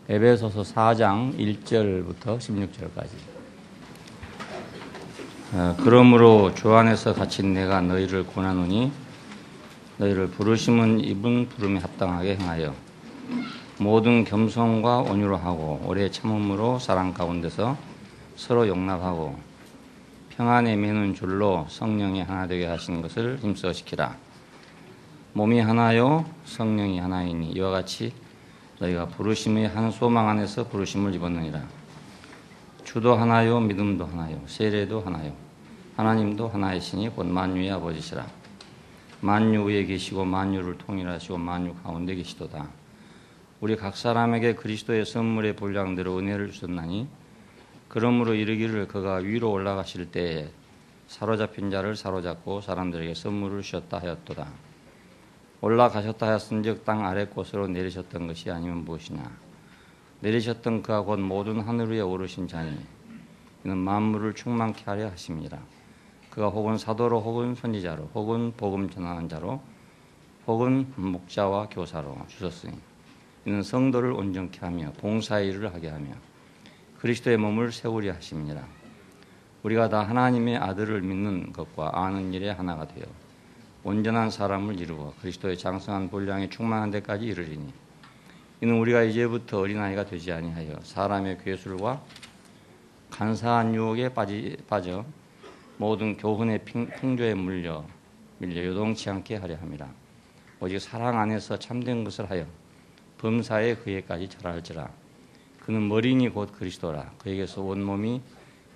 에베소서 4장 1절부터 16절까지. 그러므로 주 안에서 갇힌 내가 너희를 권하노니 너희를 부르심은 입은 부름에 합당하게 행하여 모든 겸손과 온유로 하고 오래 참음으로 사랑 가운데서 서로 용납하고 평안에 매는 줄로 성령이 하나 되게 하시는 것을 힘써 지키라. 몸이 하나요 성령이 하나이니 이와 같이 너희가 부르심의 한 소망 안에서 부르심을 입었느니라. 주도 하나요 믿음도 하나요 세례도 하나요 하나님도 하나이시니 곧 만유의 아버지시라. 만유 위에 계시고 만유를 통일하시고 만유 가운데 계시도다. 우리 각 사람에게 그리스도의 선물의 분량대로 은혜를 주셨나니 그러므로 이르기를 그가 위로 올라가실 때에 사로잡힌 자를 사로잡고 사람들에게 선물을 주셨다 하였도다. 올라가셨다 하였은즉 땅 아래 곳으로 내리셨던 것이 아니면 무엇이냐. 내리셨던 그가 곧 모든 하늘 위에 오르신 자니 이는 만물을 충만케 하려 하심이라. 그가 혹은 사도로 혹은 선지자로 혹은 복음 전하는 자로 혹은 목자와 교사로 주셨으니 이는 성도를 온전케 하며 봉사의 일을 하게 하며 그리스도의 몸을 세우려 하심이니라. 우리가 다 하나님의 아들을 믿는 것과 아는 일에 하나가 되어 온전한 사람을 이루어 그리스도의 장성한 분량에 충만한 데까지 이르리니 이는 우리가 이제부터 어린아이가 되지 아니하여 사람의 괴술과 간사한 유혹에 빠져 모든 교훈의 풍조에 밀려 요동치 않게 하려 함이라. 오직 사랑 안에서 참된 것을 하여 범사에 그에까지 자랄지라. 그는 머리니 곧 그리스도라. 그에게서 온 몸이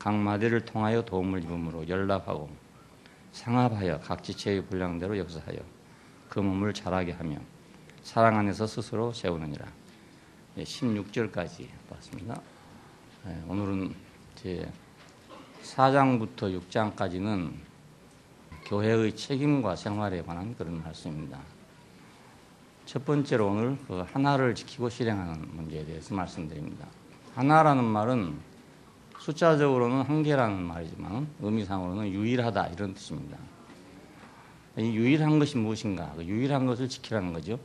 각 마디를 통하여 도움을 입음으로 연락하고 상합하여 각 지체의 분량대로 역사하여 그 몸을 자라게 하며 사랑 안에서 스스로 세우느니라. 16절까지 봤습니다. 오늘은 제 4장부터 6장까지는 교회의 책임과 생활에 관한 그런 말씀입니다. 첫 번째로 오늘 그 하나를 지키고 실행하는 문제에 대해서 말씀드립니다. 하나라는 말은 숫자적으로는 한 개라는 말이지만 의미상으로는 유일하다 이런 뜻입니다. 이 유일한 것이 무엇인가? 그 유일한 것을 지키라는 거죠.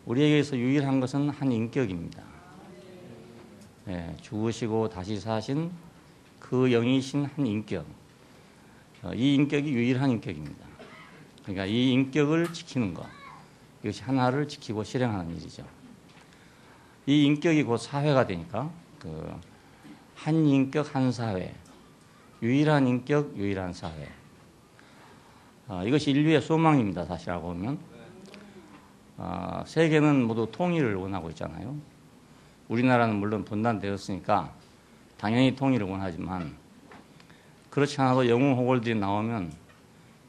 우리에게서 유일한 것은 한 인격입니다. 죽으시고 다시 사신 그 영이신 한 인격. 이 인격이 유일한 인격입니다. 그러니까 이 인격을 지키는 것. 이것이 하나를 지키고 실행하는 일이죠. 이 인격이 곧 사회가 되니까 한 인격 한 사회, 유일한 인격 유일한 사회. 이것이 인류의 소망입니다. 사실 알고 보면 세계는 모두 통일을 원하고 있잖아요. 우리나라는 물론 분단되었으니까 당연히 통일을 원하지만 그렇지 않아도 영웅 호걸들이 나오면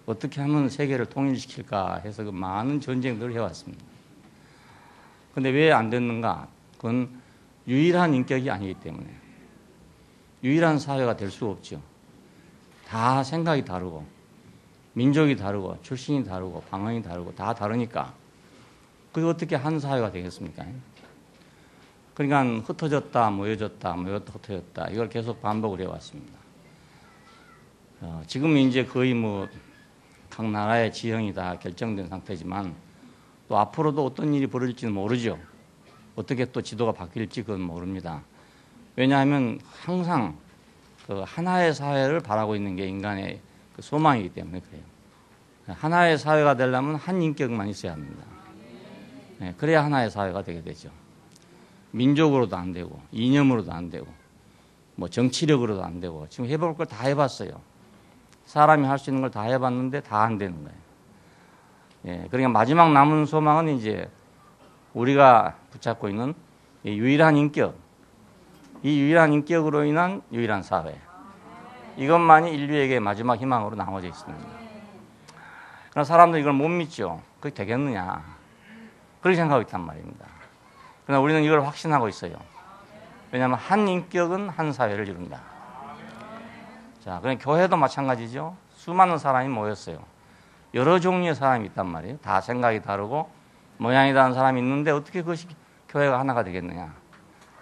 어떻게 하면 세계를 통일시킬까 해서 그 많은 전쟁들을 해왔습니다. 그런데 왜 안 됐는가? 그건 유일한 인격이 아니기 때문에 유일한 사회가 될 수 없죠. 다 생각이 다르고 민족이 다르고 출신이 다르고 방언이 다르고 다 다르니까 그게 어떻게 한 사회가 되겠습니까? 그러니까 흩어졌다 모여졌다 모였다 흩어졌다 이걸 계속 반복을 해왔습니다. 지금은 이제 거의 각 나라의 지형이 다 결정된 상태지만 또 앞으로도 어떤 일이 벌어질지는 모르죠. 어떻게 또 지도가 바뀔지 그건 모릅니다. 왜냐하면 항상 그 하나의 사회를 바라고 있는 게 인간의 그 소망이기 때문에 그래요. 하나의 사회가 되려면 한 인격만 있어야 합니다. 그래야 하나의 사회가 되게 되죠. 민족으로도 안 되고 이념으로도 안 되고 정치력으로도 안 되고 지금 해볼 걸 다 해봤어요. 사람이 할 수 있는 걸 다 해봤는데 다 안 되는 거예요. 그러니까 마지막 남은 소망은 이제 우리가 붙잡고 있는 유일한 인격, 이 유일한 인격으로 인한 유일한 사회. 이것만이 인류에게 마지막 희망으로 남아져 있습니다. 그러나 사람들이 이걸 못 믿죠. 그게 되겠느냐. 그렇게 생각하고 있단 말입니다. 그러나 우리는 이걸 확신하고 있어요. 왜냐하면 한 인격은 한 사회를 이룬다. 자, 그럼 교회도 마찬가지죠. 수많은 사람이 모였어요. 여러 종류의 사람이 있단 말이에요. 다 생각이 다르고 모양이 다른 사람이 있는데 어떻게 그것이 교회가 하나가 되겠느냐.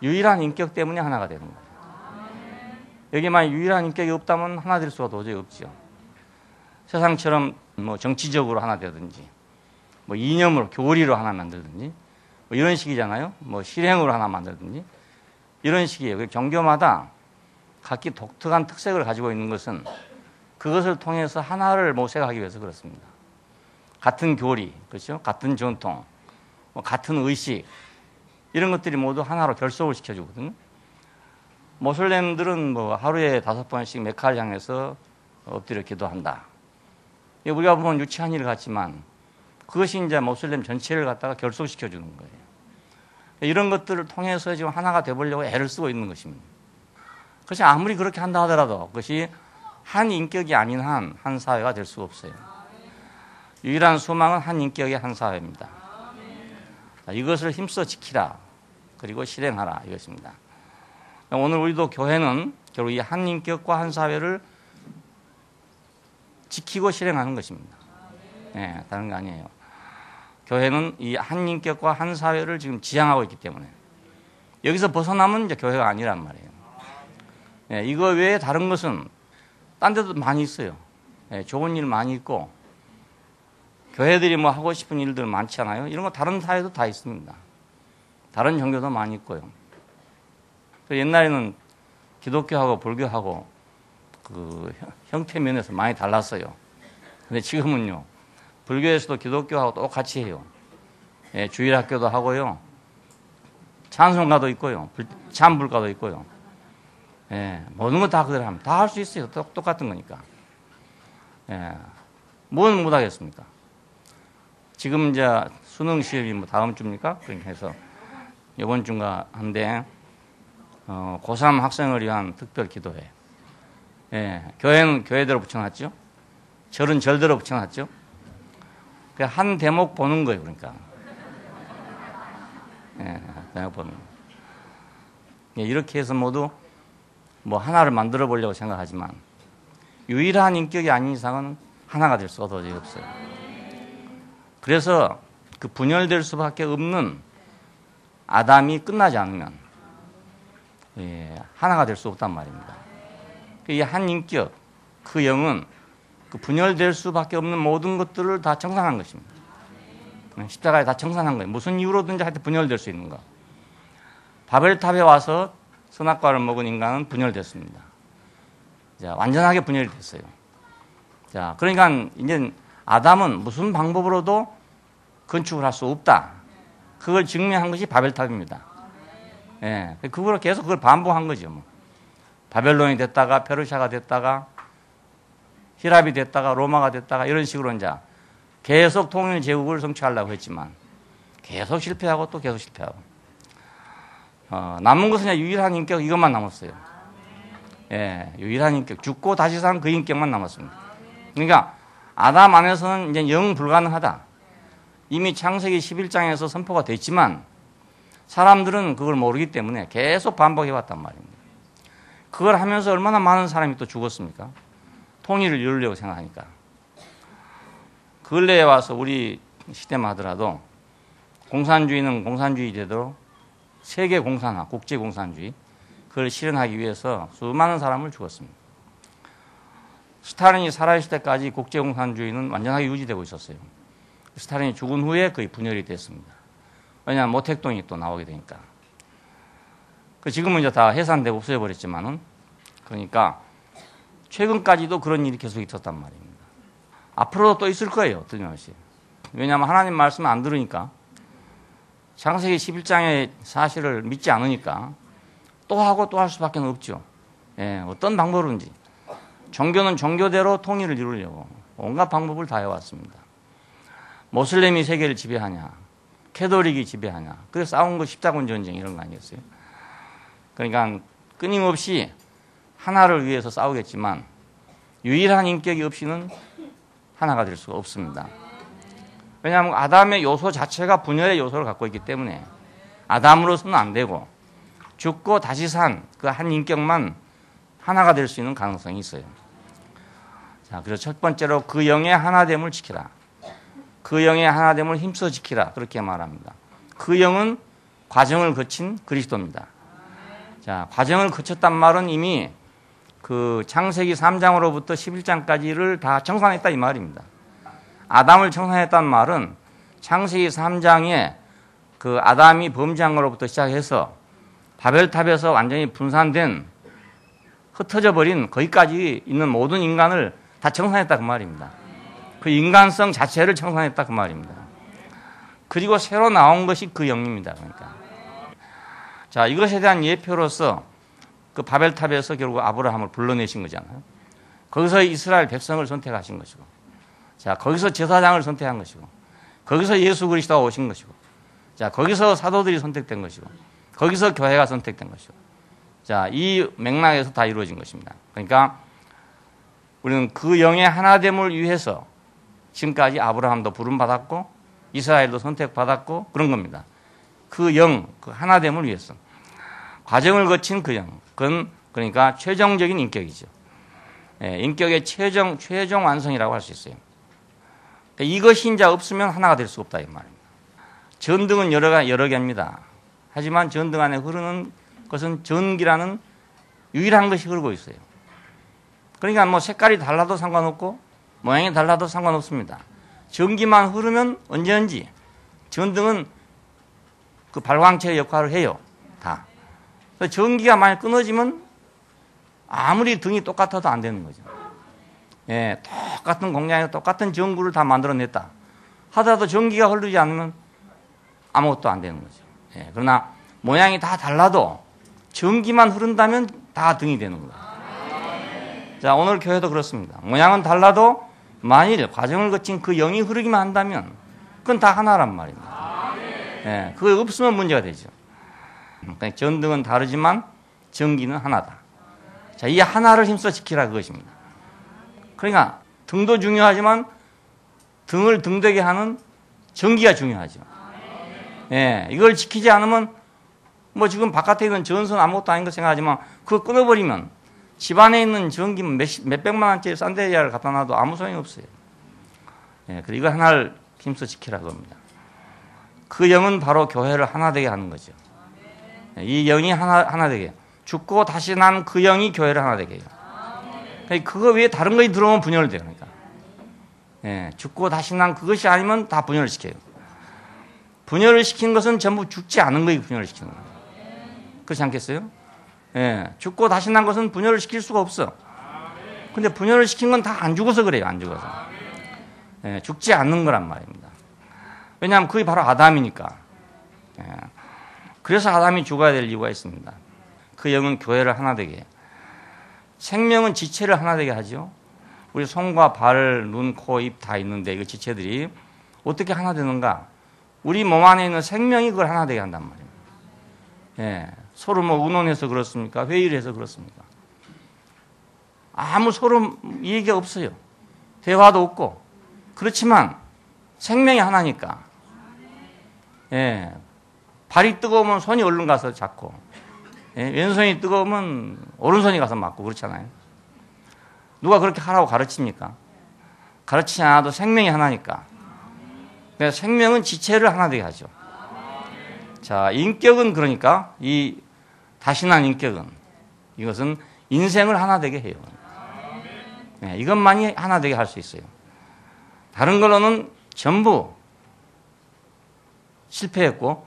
유일한 인격 때문에 하나가 되는 거예요. 여기만 유일한 인격이 없다면 하나 될 수가 도저히 없죠. 세상처럼 정치적으로 하나 되든지 이념으로 교리로 하나 만들든지 뭐 이런 식이잖아요. 뭐 실행으로 하나 만들든지 이런 식이에요. 종교마다 각기 독특한 특색을 가지고 있는 것은 그것을 통해서 하나를 모색하기 위해서 그렇습니다. 같은 교리, 그렇죠? 같은 전통, 뭐 같은 의식 이런 것들이 모두 하나로 결속을 시켜주거든요. 모슬렘들은 뭐 하루에 5번씩 메카를 향해서 엎드려 기도한다. 우리가 보면 유치한 일 같지만 그것이 이제 모슬렘 전체를 갖다가 결속시켜주는 거예요. 이런 것들을 통해서 지금 하나가 되보려고 애를 쓰고 있는 것입니다. 그것이 아무리 그렇게 한다 하더라도 그것이 한 인격이 아닌 한 사회가 될 수가 없어요. 유일한 소망은 한 인격의 한 사회입니다. 이것을 힘써 지키라. 그리고 실행하라. 이것입니다. 오늘 우리도 교회는 결국 이 한 인격과 한 사회를 지키고 실행하는 것입니다. 네, 다른 거 아니에요. 교회는 이 한 인격과 한 사회를 지금 지향하고 있기 때문에 여기서 벗어나면 이제 교회가 아니란 말이에요. 네, 이거 외에 다른 것은 딴 데도 많이 있어요. 네, 좋은 일 많이 있고 교회들이 뭐 하고 싶은 일들 많잖아요. 이런 거 다른 사회도 다 있습니다. 다른 종교도 많이 있고요. 옛날에는 기독교하고 불교하고 그 형태 면에서 많이 달랐어요. 근데 지금은요, 불교에서도 기독교하고 똑같이 해요. 예, 주일학교도 하고요, 찬송가도 있고요, 찬불가도 있고요. 예, 모든 거 다 그대로 하면 다 할 수 있어요. 똑같은 거니까. 예, 뭐는 못 하겠습니까? 지금 이제 수능 시험이 뭐 다음 주입니까? 그렇게 해서 이번 주인가 한데 고3 학생을 위한 특별 기도회. 예, 교회는 교회대로 붙여놨죠. 절은 절대로 붙여놨죠. 한 대목 보는 거예요, 그러니까. 예, 대목 보는 거. 예, 이렇게 해서 모두 뭐 하나를 만들어 보려고 생각하지만 유일한 인격이 아닌 이상은 하나가 될 수가 도저히 없어요. 그래서 그 분열될 수밖에 없는 아담이 끝나지 않으면 하나가 될 수 없단 말입니다. 이 한 인격, 그 영은 그 분열될 수밖에 없는 모든 것들을 다 청산한 것입니다. 십자가에 다 청산한 거예요. 무슨 이유로든지 하여튼 분열될 수 있는 거. 바벨탑에 와서 선악과를 먹은 인간은 분열됐습니다. 자, 완전하게 분열이 됐어요. 자, 그러니까 이제 아담은 무슨 방법으로도 건축을 할 수 없다. 그걸 증명한 것이 바벨탑입니다. 예, 그걸 계속 그걸 반복한 거죠. 뭐. 바벨론이 됐다가 페르시아가 됐다가 히랍이 됐다가 로마가 됐다가 이런 식으로 이제 계속 통일 제국을 성취하려고 했지만 계속 실패하고 또 계속 실패하고 남은 것은 그냥 유일한 인격 이것만 남았어요. 예, 유일한 인격 죽고 다시 산 그 인격만 남았습니다. 그러니까 아담 안에서는 이제 영 불가능하다. 이미 창세기 11장에서 선포가 됐지만 사람들은 그걸 모르기 때문에 계속 반복해왔단 말입니다. 그걸 하면서 얼마나 많은 사람이 또 죽었습니까? 통일을 이루려고 생각하니까. 근래에 와서 우리 시대만 하더라도 공산주의는 공산주의제도 세계 공산화, 국제 공산주의 그걸 실현하기 위해서 수많은 사람을 죽었습니다. 스탈린이 살아있을 때까지 국제 공산주의는 완전하게 유지되고 있었어요. 스탈린이 죽은 후에 거의 분열이 됐습니다. 왜냐하면 모택동이 또 나오게 되니까. 지금은 이제 다 해산되고 없어져버렸지만은, 그러니까 최근까지도 그런 일이 계속 있었단 말입니다. 앞으로도 또 있을 거예요, 틀림없이. 왜냐하면 하나님 말씀을 안 들으니까, 창세기 11장의 사실을 믿지 않으니까 또 하고 또 할 수밖에 없죠. 예, 어떤 방법으로든지. 종교는 종교대로 통일을 이루려고 온갖 방법을 다 해왔습니다. 모슬렘이 세계를 지배하냐, 캐톨릭이 지배하냐, 그래서 싸운 거 십자군 전쟁 이런 거 아니었어요? 그러니까 끊임없이 하나를 위해서 싸우겠지만 유일한 인격이 없이는 하나가 될 수가 없습니다. 왜냐하면 아담의 요소 자체가 분열의 요소를 갖고 있기 때문에 아담으로서는 안 되고 죽고 다시 산 그 한 인격만 하나가 될 수 있는 가능성이 있어요. 자, 그래서 첫 번째로 그 영의 하나됨을 지키라. 그 영의 하나됨을 힘써 지키라. 그렇게 말합니다. 그 영은 과정을 거친 그리스도입니다. 자, 과정을 거쳤단 말은 이미 그 창세기 3장으로부터 11장까지를 다 청산했다 이 말입니다. 아담을 청산했단 말은 창세기 3장에 그 아담이 범죄한 것로부터 시작해서 바벨탑에서 완전히 분산된 흩어져 버린 거기까지 있는 모든 인간을 다 청산했다 그 말입니다. 그 인간성 자체를 청산했다 그 말입니다. 그리고 새로 나온 것이 그 영입니다. 그러니까 자, 이것에 대한 예표로서 그 바벨탑에서 결국 아브라함을 불러내신 거잖아요. 거기서 이스라엘 백성을 선택하신 것이고, 자, 거기서 제사장을 선택한 것이고, 거기서 예수 그리스도가 오신 것이고, 자, 거기서 사도들이 선택된 것이고, 거기서 교회가 선택된 것이고, 자, 이 맥락에서 다 이루어진 것입니다. 그러니까 우리는 그 영의 하나됨을 위해서 지금까지 아브라함도 부름받았고 이스라엘도 선택받았고 그런 겁니다. 그 영, 그 하나됨을 위해서 과정을 거친 그 영, 그건 그러니까 최종적인 인격이죠. 예, 인격의 최종 완성이라고 할 수 있어요. 이것이 이제 없으면 하나가 될 수 없다 이 말입니다. 전등은 여러 개입니다. 하지만 전등 안에 흐르는 것은 전기라는 유일한 것이 흐르고 있어요. 그러니까 뭐 색깔이 달라도 상관없고 모양이 달라도 상관없습니다. 전기만 흐르면 언제든지 전등은 그 발광체의 역할을 해요. 다. 전기가 만약 끊어지면 아무리 등이 똑같아도 안 되는 거죠. 예, 똑같은 공장에서 똑같은 전구를 다 만들어냈다 하더라도 전기가 흐르지 않으면 아무것도 안 되는 거죠. 예, 그러나 모양이 다 달라도 전기만 흐른다면 다 등이 되는 거예요. 자, 오늘 교회도 그렇습니다. 모양은 달라도 만일 과정을 거친 그 영이 흐르기만 한다면 그건 다 하나란 말입니다. 예, 그거 없으면 문제가 되죠. 그러니까 전등은 다르지만 전기는 하나다. 자, 이 하나를 힘써 지키라 그것입니다. 그러니까 등도 중요하지만 등을 등되게 하는 전기가 중요하죠. 예, 이걸 지키지 않으면 뭐 지금 바깥에 있는 전선 아무것도 아닌 거 생각하지만 그거 끊어버리면 집안에 있는 전기 몇백만 원짜리 산데리아를 갖다 놔도 아무 소용이 없어요. 예, 그리고 이거 하나를 힘써 지키라 그겁니다. 그 영은 바로 교회를 하나 되게 하는 거죠. 예, 이 영이 하나 되게. 죽고 다시 난 그 영이 교회를 하나 되게 해요. 그러니까 그거 외에 다른 것이 들어오면 분열을 돼요. 그러니까. 예, 죽고 다시 난 그것이 아니면 다 분열을 시켜요. 분열을 시킨 것은 전부 죽지 않은 것이 분열을 시키는 거예요. 그렇지 않겠어요? 예, 죽고 다시 난 것은 분열을 시킬 수가 없어. 근데 분열을 시킨 건 다 안 죽어서 그래요. 안 죽어서. 예, 죽지 않는 거란 말입니다. 왜냐하면 그게 바로 아담이니까. 예, 그래서 아담이 죽어야 될 이유가 있습니다. 그 영은 교회를 하나 되게 해요. 생명은 지체를 하나 되게 하죠. 우리 손과 발, 눈, 코, 입 다 있는데 이 지체들이 어떻게 하나 되는가? 우리 몸 안에 있는 생명이 그걸 하나 되게 한단 말입니다. 예, 서로 뭐 의논해서 그렇습니까? 회의를 해서 그렇습니까? 아무 서로 얘기가 없어요. 대화도 없고. 그렇지만 생명이 하나니까. 예, 발이 뜨거우면 손이 얼른 가서 잡고, 예, 왼손이 뜨거우면 오른손이 가서 맞고 그렇잖아요. 누가 그렇게 하라고 가르칩니까? 가르치지 않아도 생명이 하나니까. 그러니까 생명은 지체를 하나 되게 하죠. 자, 인격은 그러니까 이 다시 난 인격은 이것은 인생을 하나 되게 해요. 네, 이것만이 하나 되게 할 수 있어요. 다른 걸로는 전부 실패했고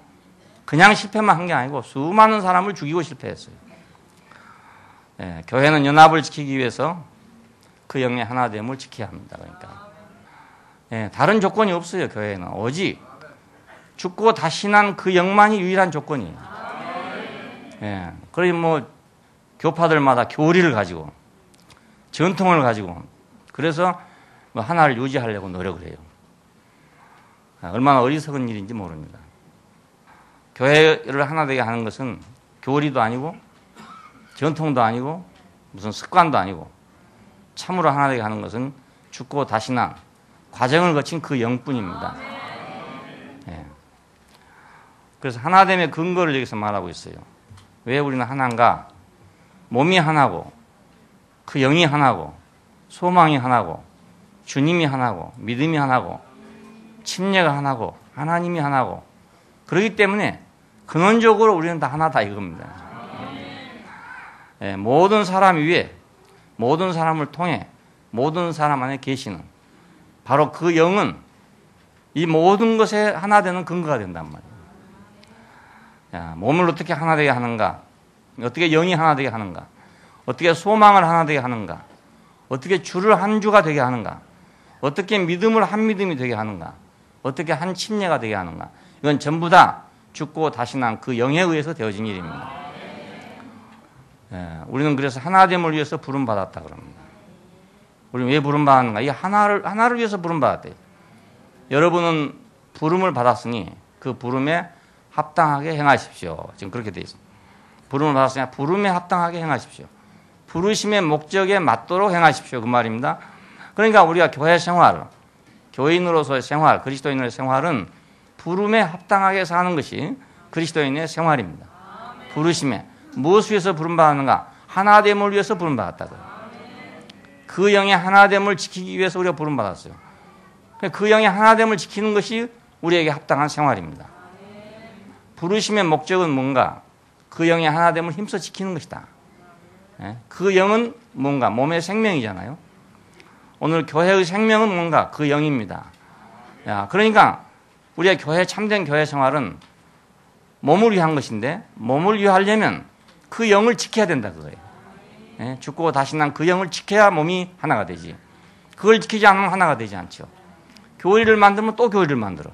그냥 실패만 한 게 아니고 수많은 사람을 죽이고 실패했어요. 네, 교회는 연합을 지키기 위해서 그 영의 하나됨을 지켜야 합니다. 그러니까 네, 다른 조건이 없어요. 교회는 오직 죽고 다시 난 그 영만이 유일한 조건이에요. 예, 그러니 뭐 교파들마다 교리를 가지고 전통을 가지고 그래서 뭐 하나를 유지하려고 노력을 해요. 얼마나 어리석은 일인지 모릅니다. 교회를 하나 되게 하는 것은 교리도 아니고 전통도 아니고 무슨 습관도 아니고 참으로 하나 되게 하는 것은 죽고 다시 난 과정을 거친 그 영뿐입니다. 예. 그래서 하나됨의 근거를 여기서 말하고 있어요. 왜 우리는 하나인가? 몸이 하나고 그 영이 하나고 소망이 하나고 주님이 하나고 믿음이 하나고 침례가 하나고 하나님이 하나고 그렇기 때문에 근원적으로 우리는 다 하나다 이겁니다. 예, 모든 사람 위에 모든 사람을 통해 모든 사람 안에 계시는 바로 그 영은 이 모든 것에 하나 되는 근거가 된단 말이에요. 야, 몸을 어떻게 하나 되게 하는가? 어떻게 영이 하나 되게 하는가? 어떻게 소망을 하나 되게 하는가? 어떻게 주를 한 주가 되게 하는가? 어떻게 믿음을 한 믿음이 되게 하는가? 어떻게 한 침례가 되게 하는가? 이건 전부 다 죽고 다시 난 그 영에 의해서 되어진 일입니다. 예, 우리는 그래서 하나됨을 위해서 부름받았다 그럽니다. 우리는 왜 부름받았는가? 이 하나를 위해서 부름받았대요. 여러분은 부름을 받았으니 그 부름에 합당하게 행하십시오. 지금 그렇게 되어 있습니다. 부름을 받았으니 부름에 합당하게 행하십시오. 부르심의 목적에 맞도록 행하십시오. 그 말입니다. 그러니까 우리가 교회 생활, 교인으로서의 생활, 그리스도인의 생활은 부름에 합당하게 사는 것이 그리스도인의 생활입니다. 부르심에 무엇을 위해서 부름받았는가? 하나됨을 위해서 부름받았다고요. 그 영의 하나됨을 지키기 위해서 우리가 부름받았어요. 그 영의 하나됨을 지키는 것이 우리에게 합당한 생활입니다. 부르심의 목적은 뭔가? 그 영의 하나됨을 힘써 지키는 것이다. 그 영은 뭔가? 몸의 생명이잖아요. 오늘 교회의 생명은 뭔가? 그 영입니다. 그러니까 우리가 참된 교회 생활은 몸을 위한 것인데 몸을 위하려면 그 영을 지켜야 된다 그거예요. 죽고 다시 난 그 영을 지켜야 몸이 하나가 되지. 그걸 지키지 않으면 하나가 되지 않죠. 교리를 만들면 또 교리를 만들어.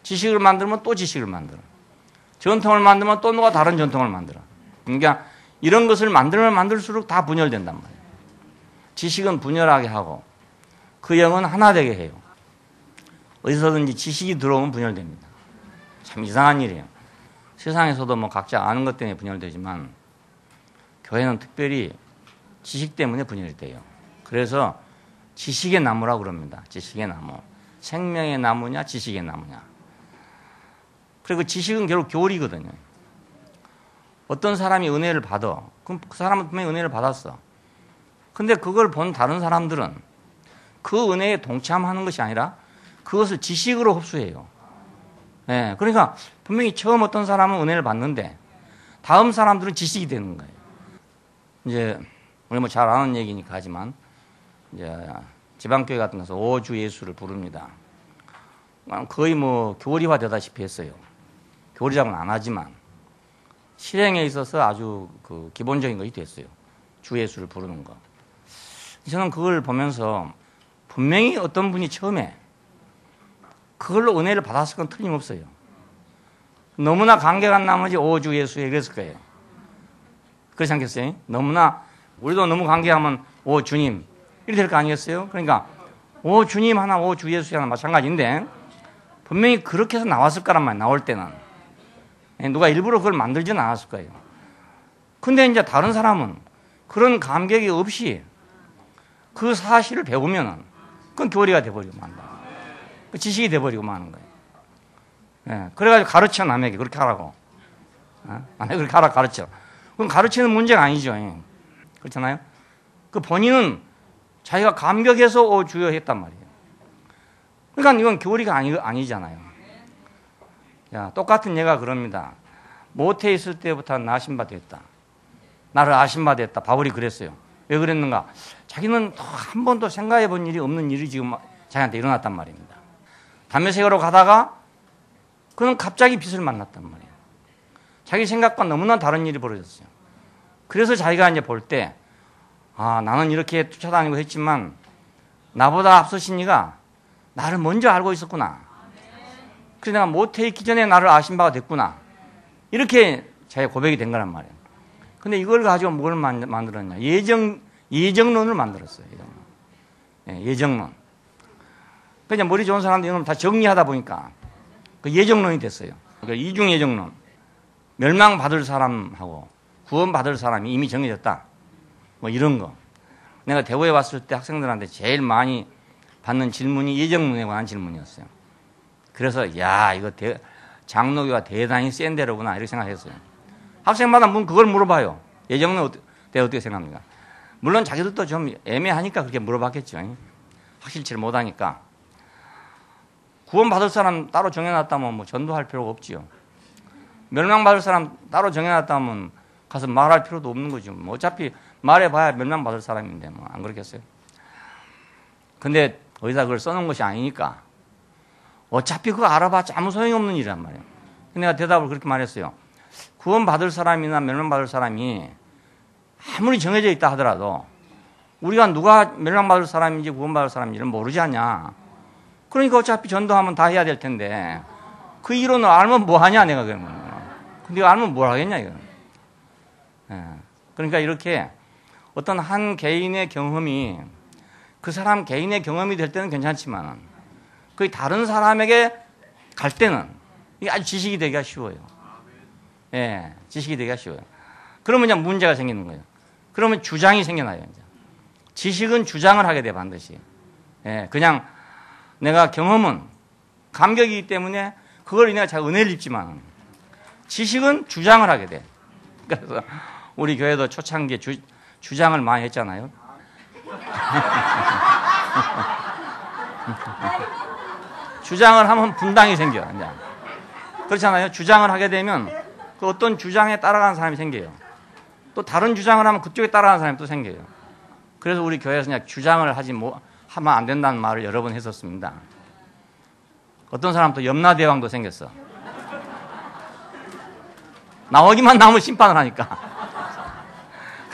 지식을 만들면 또 지식을 만들어. 전통을 만들면 또 누가 다른 전통을 만들어. 그러니까 이런 것을 만들면 만들수록 다 분열된단 말이에요. 지식은 분열하게 하고 그 영은 하나 되게 해요. 어디서든지 지식이 들어오면 분열됩니다. 참 이상한 일이에요. 세상에서도 뭐 각자 아는 것 때문에 분열되지만 교회는 특별히 지식 때문에 분열이 돼요. 그래서 지식의 나무라고 그럽니다. 지식의 나무. 생명의 나무냐 지식의 나무냐. 그리고 지식은 결국 교리거든요. 어떤 사람이 은혜를 받아. 그럼 그 사람은 분명히 은혜를 받았어. 근데 그걸 본 다른 사람들은 그 은혜에 동참하는 것이 아니라 그것을 지식으로 흡수해요. 네, 그러니까 분명히 처음 어떤 사람은 은혜를 받는데 다음 사람들은 지식이 되는 거예요. 이제 우리 뭐 잘 아는 얘기니까 하지만 이제 지방교회 같은 데서 오주 예수를 부릅니다. 거의 뭐 교리화되다시피 했어요. 교리작은 안 하지만 실행에 있어서 아주 그 기본적인 것이 됐어요. 주 예수를 부르는 거. 저는 그걸 보면서 분명히 어떤 분이 처음에 그걸로 은혜를 받았을 건 틀림없어요. 너무나 감격한 나머지 오주 예수에 이랬을 거예요. 그렇지 않겠어요? 너무나 우리도 너무 감격하면 오 주님 이렇게 될 거 아니겠어요? 그러니까 오 주님 하나 오 주 예수 하나 마찬가지인데 분명히 그렇게 해서 나왔을 거란 말이에요. 나올 때는 누가 일부러 그걸 만들지는 않았을 거예요. 근데 이제 다른 사람은 그런 감격이 없이 그 사실을 배우면은 그건 교리가 돼버리고 만다. 그 지식이 돼버리고 마는 거예요. 예, 그래가지고 가르쳐 남에게 그렇게 하라고. 남에게 그렇게 하라 가르쳐. 그건 가르치는 문제가 아니죠. 그렇잖아요. 그 본인은 자기가 감격해서 주여 했단 말이에요. 그러니까 이건 교리가 아니잖아요. 야, 똑같은 예가 그럽니다. 모태에 있을 때부터 나 신바됐다. 나를 아신바됐다. 바울이 그랬어요. 왜 그랬는가? 자기는 한 번도 생각해 본 일이 없는 일이 지금 자기한테 일어났단 말입니다. 담메색으로 가다가 그는 갑자기 빛을 만났단 말이에요. 자기 생각과 너무나 다른 일이 벌어졌어요. 그래서 자기가 이제 볼 때, 나는 이렇게 쫓아다니고 했지만 나보다 앞서신 이가 나를 먼저 알고 있었구나. 그래서 내가 모태에 있기 전에 나를 아신 바가 됐구나. 이렇게 자기가 고백이 된 거란 말이에요. 근데 이걸 가지고 뭘 만들었냐? 예정론을 만들었어요. 예정론. 그냥 머리 좋은 사람들이 이놈 다 정리하다 보니까 그 예정론이 됐어요. 그러니까 이중 예정론. 멸망받을 사람하고 구원받을 사람이 이미 정해졌다. 뭐 이런 거. 내가 대구에 왔을 때 학생들한테 제일 많이 받는 질문이 예정론에 관한 질문이었어요. 그래서 야 이거 장로교가 대단히 센 데로구나 이렇게 생각했어요. 학생마다 그걸 물어봐요. 예정론 어떻게 생각합니까? 물론 자기들도 좀 애매하니까 그렇게 물어봤겠죠. 확실치를 못하니까. 구원받을 사람 따로 정해놨다면 뭐 전도할 필요가 없지요. 멸망받을 사람 따로 정해놨다면 가서 말할 필요도 없는 거죠. 뭐 어차피 말해봐야 멸망받을 사람인데 뭐 안 그렇겠어요? 근데 어디다 그걸 써놓은 것이 아니니까 어차피 그거 알아봤자 아무 소용이 없는 일이란 말이에요. 내가 대답을 그렇게 말했어요. 구원받을 사람이나 멸망받을 사람이 아무리 정해져 있다 하더라도 우리가 누가 멸망받을 사람인지 구원받을 사람인지를 모르지 않냐. 그러니까 어차피 전도하면 다 해야 될 텐데 그 이론을 알면 뭐 하냐 내가 그러면. 근데 알면 뭘 하겠냐 이거. 그러니까 이렇게 어떤 한 개인의 경험이 그 사람 개인의 경험이 될 때는 괜찮지만 그 다른 사람에게 갈 때는 이게 아주 지식이 되기가 쉬워요. 예, 지식이 되기가 쉬워요. 그러면 이제 문제가 생기는 거예요. 그러면 주장이 생겨나요. 이제. 지식은 주장을 하게 돼 반드시. 예, 그냥 내가 경험은 감격이기 때문에 그걸 인해 자기 은혜를 입지만 지식은 주장을 하게 돼. 그래서 우리 교회도 초창기에 주장을 많이 했잖아요. 주장을 하면 분당이 생겨. 이제. 그렇잖아요. 주장을 하게 되면 그 어떤 주장에 따라가는 사람이 생겨요. 또 다른 주장을 하면 그쪽에 따라가는 사람이 또 생겨요. 그래서 우리 교회에서 그냥 주장을 하면 안 된다는 말을 여러 번 했었습니다. 어떤 사람 또 염라대왕도 생겼어. 나오기만 나오면 심판을 하니까.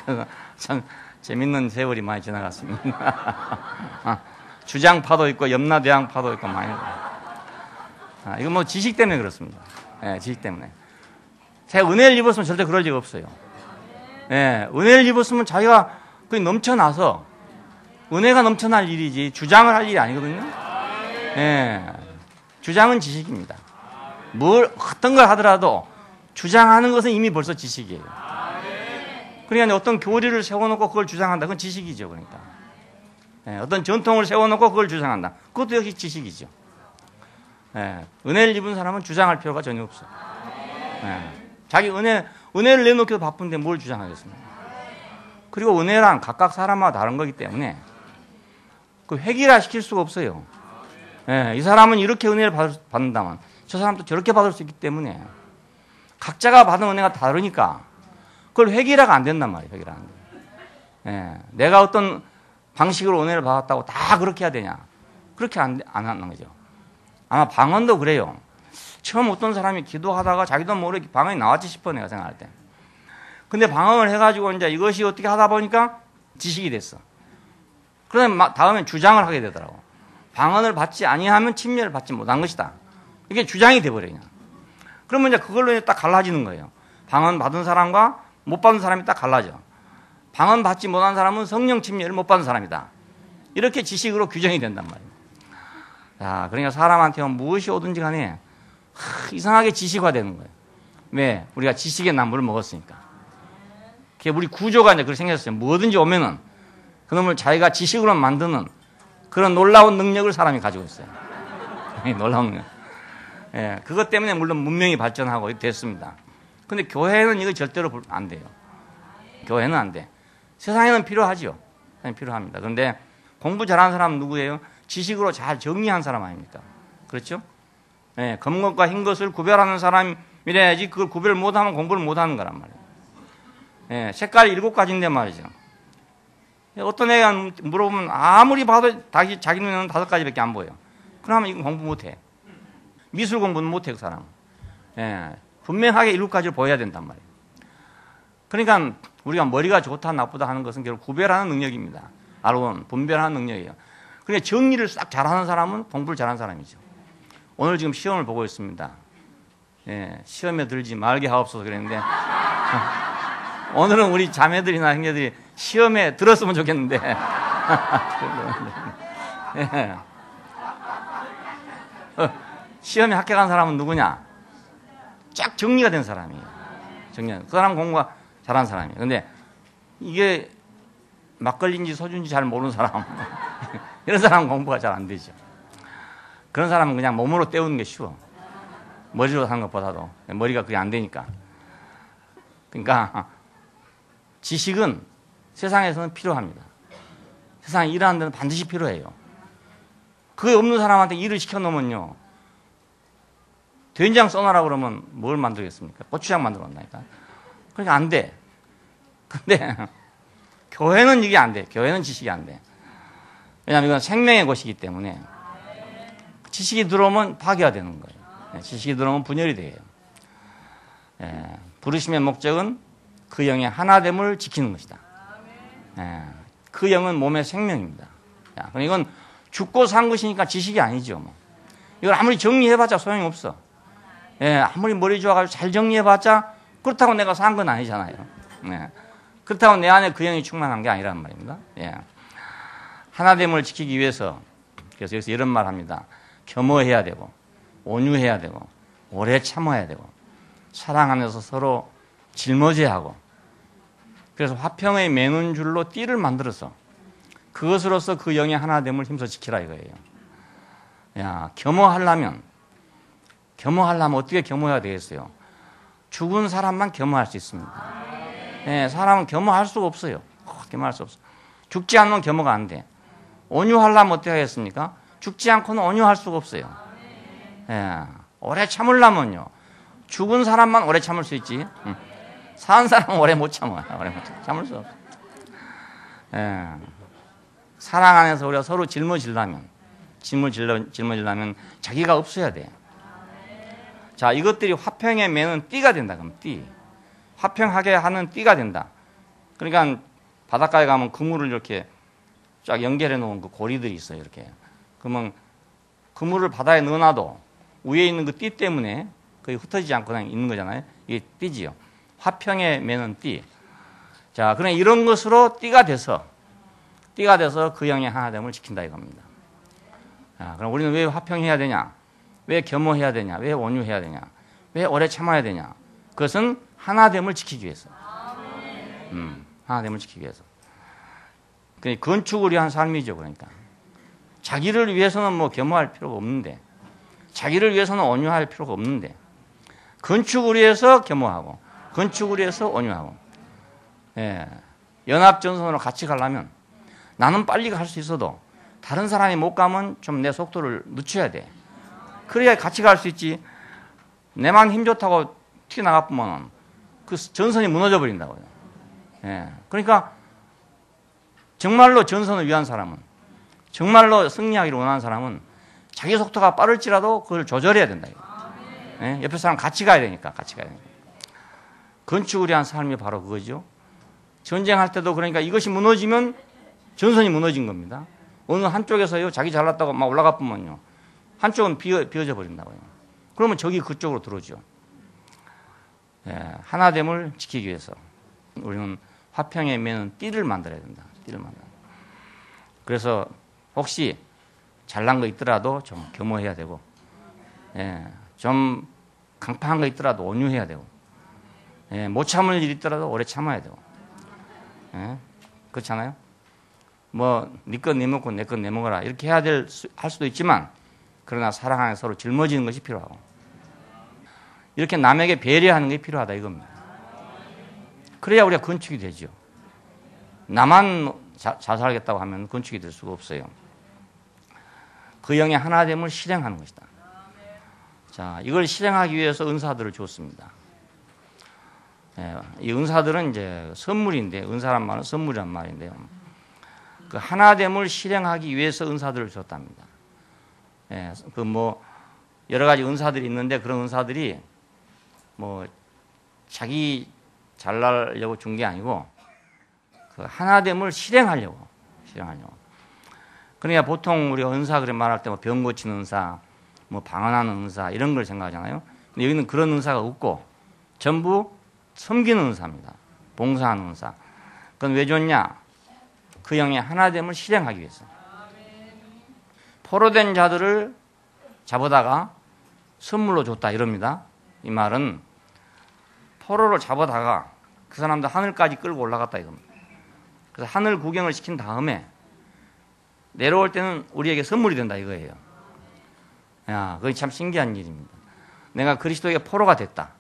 그래서 참 재밌는 세월이 많이 지나갔습니다. 주장파도 있고 염라대왕파도 있고 많이. 이건 뭐 지식 때문에 그렇습니다. 예, 지식 때문에. 제가 은혜를 입었으면 절대 그럴 리가 없어요. 예, 은혜를 입었으면 자기가 그게 넘쳐나서 은혜가 넘쳐날 일이지 주장을 할 일이 아니거든요. 예, 주장은 지식입니다. 어떤 걸 하더라도 주장하는 것은 이미 벌써 지식이에요. 그러니까 어떤 교리를 세워놓고 그걸 주장한다. 그건 지식이죠. 그러니까. 예, 어떤 전통을 세워놓고 그걸 주장한다. 그것도 역시 지식이죠. 예, 은혜를 입은 사람은 주장할 필요가 전혀 없어요. 예, 자기 은혜를 내놓기도 바쁜데 뭘 주장하겠습니까? 그리고 은혜란 각각 사람마다 다른 거기 때문에 그 획일화 시킬 수가 없어요. 예, 이 사람은 이렇게 은혜를 받는다면 저 사람도 저렇게 받을 수 있기 때문에 각자가 받은 은혜가 다르니까 그걸 획일화가 안 된단 말이에요. 획일화가 안 돼요. 예, 내가 어떤 방식으로 은혜를 받았다고 다 그렇게 해야 되냐? 그렇게 안 하는 거죠. 아마 방언도 그래요. 처음 어떤 사람이 기도하다가 자기도 모르게 방언이 나왔지 싶어 내가 생각할 때. 근데 방언을 해가지고 이제 이것이 어떻게 하다 보니까 지식이 됐어. 그러면 다음엔 주장을 하게 되더라고. 방언을 받지 아니하면 침례를 받지 못한 것이다. 이게 주장이 돼버려요. 그러면 이제 그걸로 딱 갈라지는 거예요. 방언 받은 사람과 못 받은 사람이 딱 갈라져. 방언 받지 못한 사람은 성령 침례를 못 받은 사람이다. 이렇게 지식으로 규정이 된단 말이에요. 자, 그러니까 사람한테 무엇이 오든지 간에 이상하게 지식화되는 거예요. 왜? 우리가 지식의 나무를 먹었으니까. 그게 우리 구조가 이제 그렇게 생겼어요. 뭐든지 오면은 그놈을 자기가 지식으로 만드는 그런 놀라운 능력을 사람이 가지고 있어요. 놀라운 능력. 예, 그것 때문에 물론 문명이 발전하고 됐습니다. 근데 교회는 이거 절대로 안 돼요. 교회는 안 돼. 세상에는 필요하죠. 필요합니다. 그런데 공부 잘하는 사람은 누구예요? 지식으로 잘 정리한 사람 아닙니까? 그렇죠? 예, 검은 것과 흰 것을 구별하는 사람이래야지 그걸 구별 못하면 공부를 못하는 거란 말이에요. 예, 색깔이 7가지인데 말이죠. 어떤 애가 물어보면 아무리 봐도 자기 눈에는 5가지밖에 안 보여. 그러면 이건 공부 못해. 미술 공부는 못해 그 사람은. 예, 분명하게 7가지를 보여야 된단 말이에요. 그러니까 우리가 머리가 좋다 나쁘다 하는 것은 결국 구별하는 능력입니다. 알고 분별하는 능력이에요. 그러니까 정리를 싹 잘하는 사람은 공부를 잘하는 사람이죠. 오늘 지금 시험을 보고 있습니다. 예, 시험에 들지 말게 하옵소서 그랬는데 오늘은 우리 자매들이나 형제들이 시험에 들었으면 좋겠는데 예. 시험에 합격한 사람은 누구냐? 쫙 정리가 된 사람이에요. 그 사람 공부가 잘하는 사람이에요. 근데 이게 막걸리인지 소주인지 잘 모르는 사람 이런 사람은 공부가 잘 안 되죠. 그런 사람은 그냥 몸으로 때우는 게 쉬워. 머리로 하는 것보다도 머리가 그게 안 되니까. 그러니까 지식은 세상에서는 필요합니다. 세상에 일하는 데는 반드시 필요해요. 그게 없는 사람한테 일을 시켜놓으면요, 된장 써놔라 그러면 뭘 만들겠습니까? 고추장 만들어 놓나니까. 그러니까 안 돼. 근데 교회는 이게 안 돼. 교회는 지식이 안 돼. 왜냐하면 이건 생명의 곳이기 때문에 지식이 들어오면 파괴가 되는 거예요. 지식이 들어오면 분열이 돼요. 부르심의 목적은 그 영의 하나됨을 지키는 것이다. 그 영은 몸의 생명입니다. 그럼 이건 죽고 산 것이니까 지식이 아니죠. 뭐. 이걸 아무리 정리해봤자 소용이 없어. 아무리 머리 좋아가지고 잘 정리해봤자 그렇다고 내가 산 건 아니잖아요. 그렇다고 내 안에 그 영이 충만한 게 아니란 말입니다. 하나됨을 지키기 위해서 그래서 여기서 이런 말 합니다. 겸허해야 되고 온유해야 되고 오래 참아야 되고 사랑 안에서 서로 짊어져야 하고 그래서 화평의 매는 줄로 띠를 만들어서 그것으로서 그 영의 하나됨을 힘써 지키라 이거예요. 겸허하려면 어떻게 겸허해야 되겠어요? 죽은 사람만 겸허할 수 있습니다. 사람은 겸허할 수가 없어요. 겸허할 수 없어. 죽지 않으면 겸허가 안 돼. 온유하려면 어떻게 하겠습니까? 죽지 않고는 온유할 수가 없어요. 오래 참으려면요. 죽은 사람만 오래 참을 수 있지. 산 사람은 오래 못 참아요. 참을 수 없어. 사랑 안에서 우리가 서로 짊어지려면 자기가 없어야 돼. 자, 이것들이 화평에 매는 띠가 된다. 그럼 띠. 화평하게 하는 띠가 된다. 그러니까 바닷가에 가면 그물을 이렇게 쫙 연결해 놓은 그 고리들이 있어요. 이렇게. 그러면 그물을 바다에 넣어놔도 위에 있는 그 띠 때문에 거의 흩어지지 않고 그냥 있는 거잖아요. 이게 띠지요. 화평에 매는 띠. 자, 그럼 이런 것으로 띠가 돼서 그 영의 하나됨을 지킨다 이겁니다. 자, 그럼 우리는 왜 화평해야 되냐? 왜 겸허해야 되냐? 왜 온유해야 되냐? 왜 오래 참아야 되냐? 그것은 하나됨을 지키기 위해서. 하나됨을 지키기 위해서. 건축을 위한 삶이죠. 그러니까 자기를 위해서는 뭐 겸허할 필요가 없는데, 자기를 위해서는 온유할 필요가 없는데, 건축을 위해서 겸허하고, 건축을 위해서 온유하고. 연합전선으로 같이 가려면 나는 빨리 갈 수 있어도 다른 사람이 못 가면 좀 내 속도를 늦춰야 돼. 그래야 같이 갈 수 있지. 내만 힘 좋다고 튀어나가보면 그 전선이 무너져 버린다고요. 그러니까 정말로 전선을 위한 사람은, 정말로 승리하기를 원하는 사람은 자기 속도가 빠를지라도 그걸 조절해야 된다. 옆에 사람 같이 가야 되니까. 건축을 위한 삶이 바로 그거죠. 전쟁할 때도 그러니까 이것이 무너지면 전선이 무너진 겁니다. 어느 한쪽에서요, 자기 잘났다고 막 올라가 보면요, 한쪽은 비어져 버린다고요. 그러면 적이 그쪽으로 들어오죠. 하나됨을 지키기 위해서 우리는 화평에 매는 띠를 만들어야 된다. 띠를 만들어. 그래서 혹시 잘난 거 있더라도 좀 겸허해야 되고, 좀 강팍한 거 있더라도 온유해야 되고, 못 참을 일 있더라도 오래 참아야 되고, 그렇잖아요. 뭐 네 것 네 먹고 내 것 내 먹어라 이렇게 할 수도 있지만, 그러나 사랑 안에 서로 짊어지는 것이 필요하고, 이렇게 남에게 배려하는 게 필요하다 이겁니다. 그래야 우리가 건축이 되죠. 나만 잘 살겠다고 하면 건축이 될 수가 없어요. 그 영의 하나됨을 실행하는 것이다. 자, 이걸 실행하기 위해서 은사들을 줬습니다. 이 은사들은 이제 선물인데, 은사란 말은 선물이란 말인데요. 그 하나됨을 실행하기 위해서 은사들을 줬답니다. 그 뭐 여러 가지 은사들이 있는데, 그런 은사들이 뭐 자기 잘나려고 준 게 아니고 그 하나됨을 실행하려고. 그러니까 보통 우리가 은사 그래 말할 때 뭐 병 고치는 은사, 뭐 방언하는 은사 이런 걸 생각하잖아요. 근데 여기는 그런 은사가 없고 전부 섬기는 은사입니다. 봉사하는 은사. 그건 왜 줬냐? 그 영의 하나됨을 실행하기 위해서. 포로된 자들을 잡아다가 선물로 줬다 이럽니다. 이 말은 포로를 잡아다가 그 사람들 하늘까지 끌고 올라갔다 이겁니다. 그래서 하늘 구경을 시킨 다음에 내려올 때는 우리에게 선물이 된다 이거예요. 야, 그게 참 신기한 일입니다. 내가 그리스도의 포로가 됐다.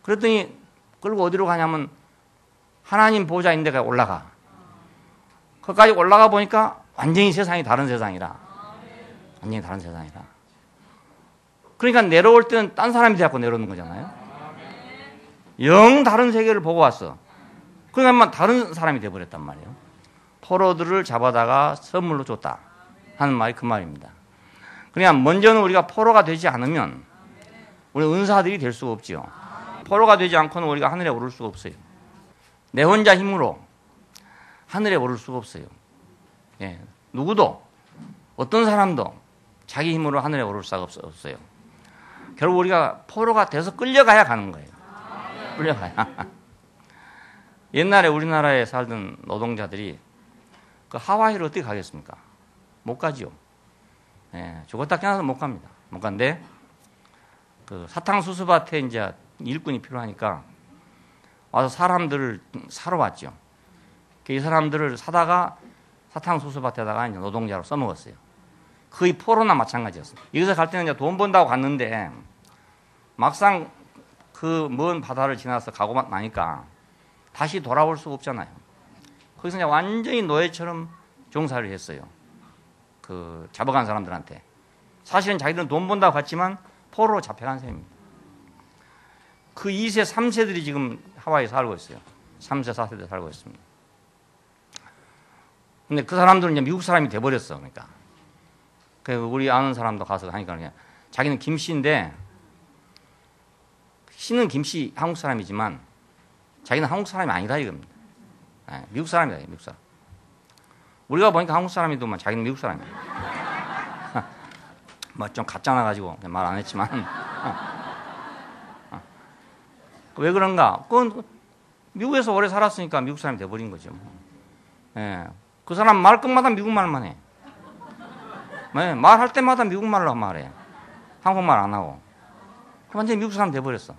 그랬더니 끌고 어디로 가냐면 하나님 보좌 있는 데가 올라가. 거기까지 올라가 보니까 완전히 세상이 다른 세상이라. 그러니까 내려올 때는 딴 사람이 돼갖고 내려오는 거잖아요. 영 다른 세계를 보고 왔어. 그러니까 다른 사람이 돼버렸단 말이에요. 포로들을 잡아다가 선물로 줬다 하는 말이 그 말입니다. 그러니까 먼저는 우리가 포로가 되지 않으면 우리 은사들이 될 수가 없지요. 포로가 되지 않고는 우리가 하늘에 오를 수가 없어요. 내 혼자 힘으로 하늘에 오를 수가 없어요. 예, 누구도 어떤 사람도 자기 힘으로 하늘에 오를 수가 없어요. 결국 우리가 포로가 돼서 끌려가야 가는 거예요. 끌려가야. 옛날에 우리나라에 살던 노동자들이 그 하와이를 어떻게 가겠습니까? 못 가지요. 예, 죽었다 깨어나서 못 갑니다. 못 간데 그 사탕수수밭에 이제 일꾼이 필요하니까 와서 사람들을 사러 왔죠. 이 사람들을 사다가 사탕수수밭에다가 이제 노동자로 써먹었어요. 거의 포로나 마찬가지였습니다. 여기서 갈 때는 이제 돈 번다고 갔는데 막상 그 먼 바다를 지나서 가고 나니까 다시 돌아올 수가 없잖아요. 거기서 이제 완전히 노예처럼 종사를 했어요. 그 잡아간 사람들한테. 사실은 자기들은 돈 번다고 갔지만 포로로 잡혀간 셈입니다. 그 2세, 3세들이 지금 하와이에 살고 있어요. 3세, 4세들 살고 있습니다. 근데 그 사람들은 이제 미국 사람이 돼버렸어. 그러니까. 우리 아는 사람도 가서 하니까 그냥 자기는 김씨인데, 씨는 김씨 한국 사람이지만 자기는 한국 사람이 아니다 이겁니다. 네, 미국 사람이다, 미국 사람. 우리가 보니까 한국 사람이더만 자기는 미국 사람이야. 뭐 좀 가짜나 가지고 말 안 했지만. 왜 그런가? 그건 미국에서 오래 살았으니까 미국 사람이 돼버린 거죠. 예, 그 사람 말 끝마다 미국말만 해. 네, 말할 때마다 미국말로 말해. 한국말 안 하고. 완전히 미국 사람 돼버렸어.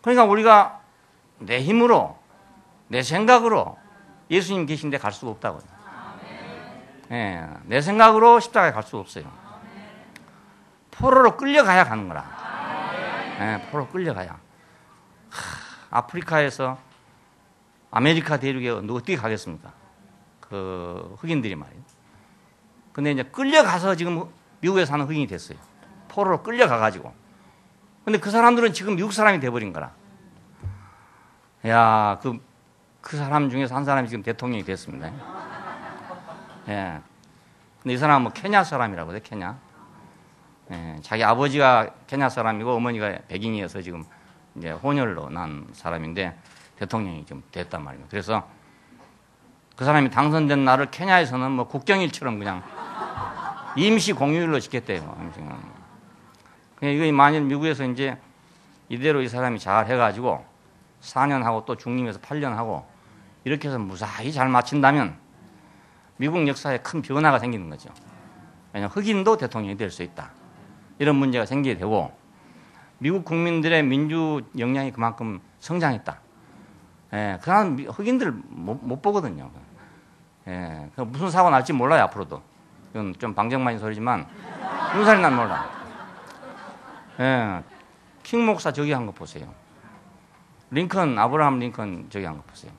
그러니까 우리가 내 힘으로, 내 생각으로 예수님 계신데 갈 수가 없다고요. 예, 내 생각으로 십자가에 갈 수가 없어요. 포로로 끌려가야 가는 거라. 예, 포로로 끌려가야. 아프리카에서 아메리카 대륙에 어떻게 가겠습니까? 그 흑인들이 말이에요. 근데 이제 끌려가서 지금 미국에 사는 흑인이 됐어요. 포로로 끌려가가지고. 근데 그 사람들은 지금 미국 사람이 돼버린 거라. 야, 그 사람 중에서 한 사람이 지금 대통령이 됐습니다. 예. 근데 이 사람은 뭐 케냐 사람이라고 해, 케냐. 예, 자기 아버지가 케냐 사람이고 어머니가 백인이어서 지금 이제 혼혈로 난 사람인데 대통령이 좀 됐단 말이에요. 그래서 그 사람이 당선된 날을 케냐에서는 뭐 국경일처럼 그냥 임시 공휴일로 지켰대요. 이거 만일 미국에서 이제 이대로 이 사람이 잘 해가지고 4년 하고 또 중림에서 8년 하고 이렇게 해서 무사히 잘 마친다면 미국 역사에 큰 변화가 생기는 거죠. 왜냐하면 흑인도 대통령이 될 수 있다. 이런 문제가 생기게 되고 미국 국민들의 민주 역량이 그만큼 성장했다. 예, 그런 흑인들 못 보거든요. 예, 무슨 사고 날지 몰라요, 앞으로도. 이건 좀 방정맞은 소리지만 무슨 소리 난 몰라. 예, 킹 목사 저기 한 거 보세요. 아브라함 링컨 저기 한 거 보세요.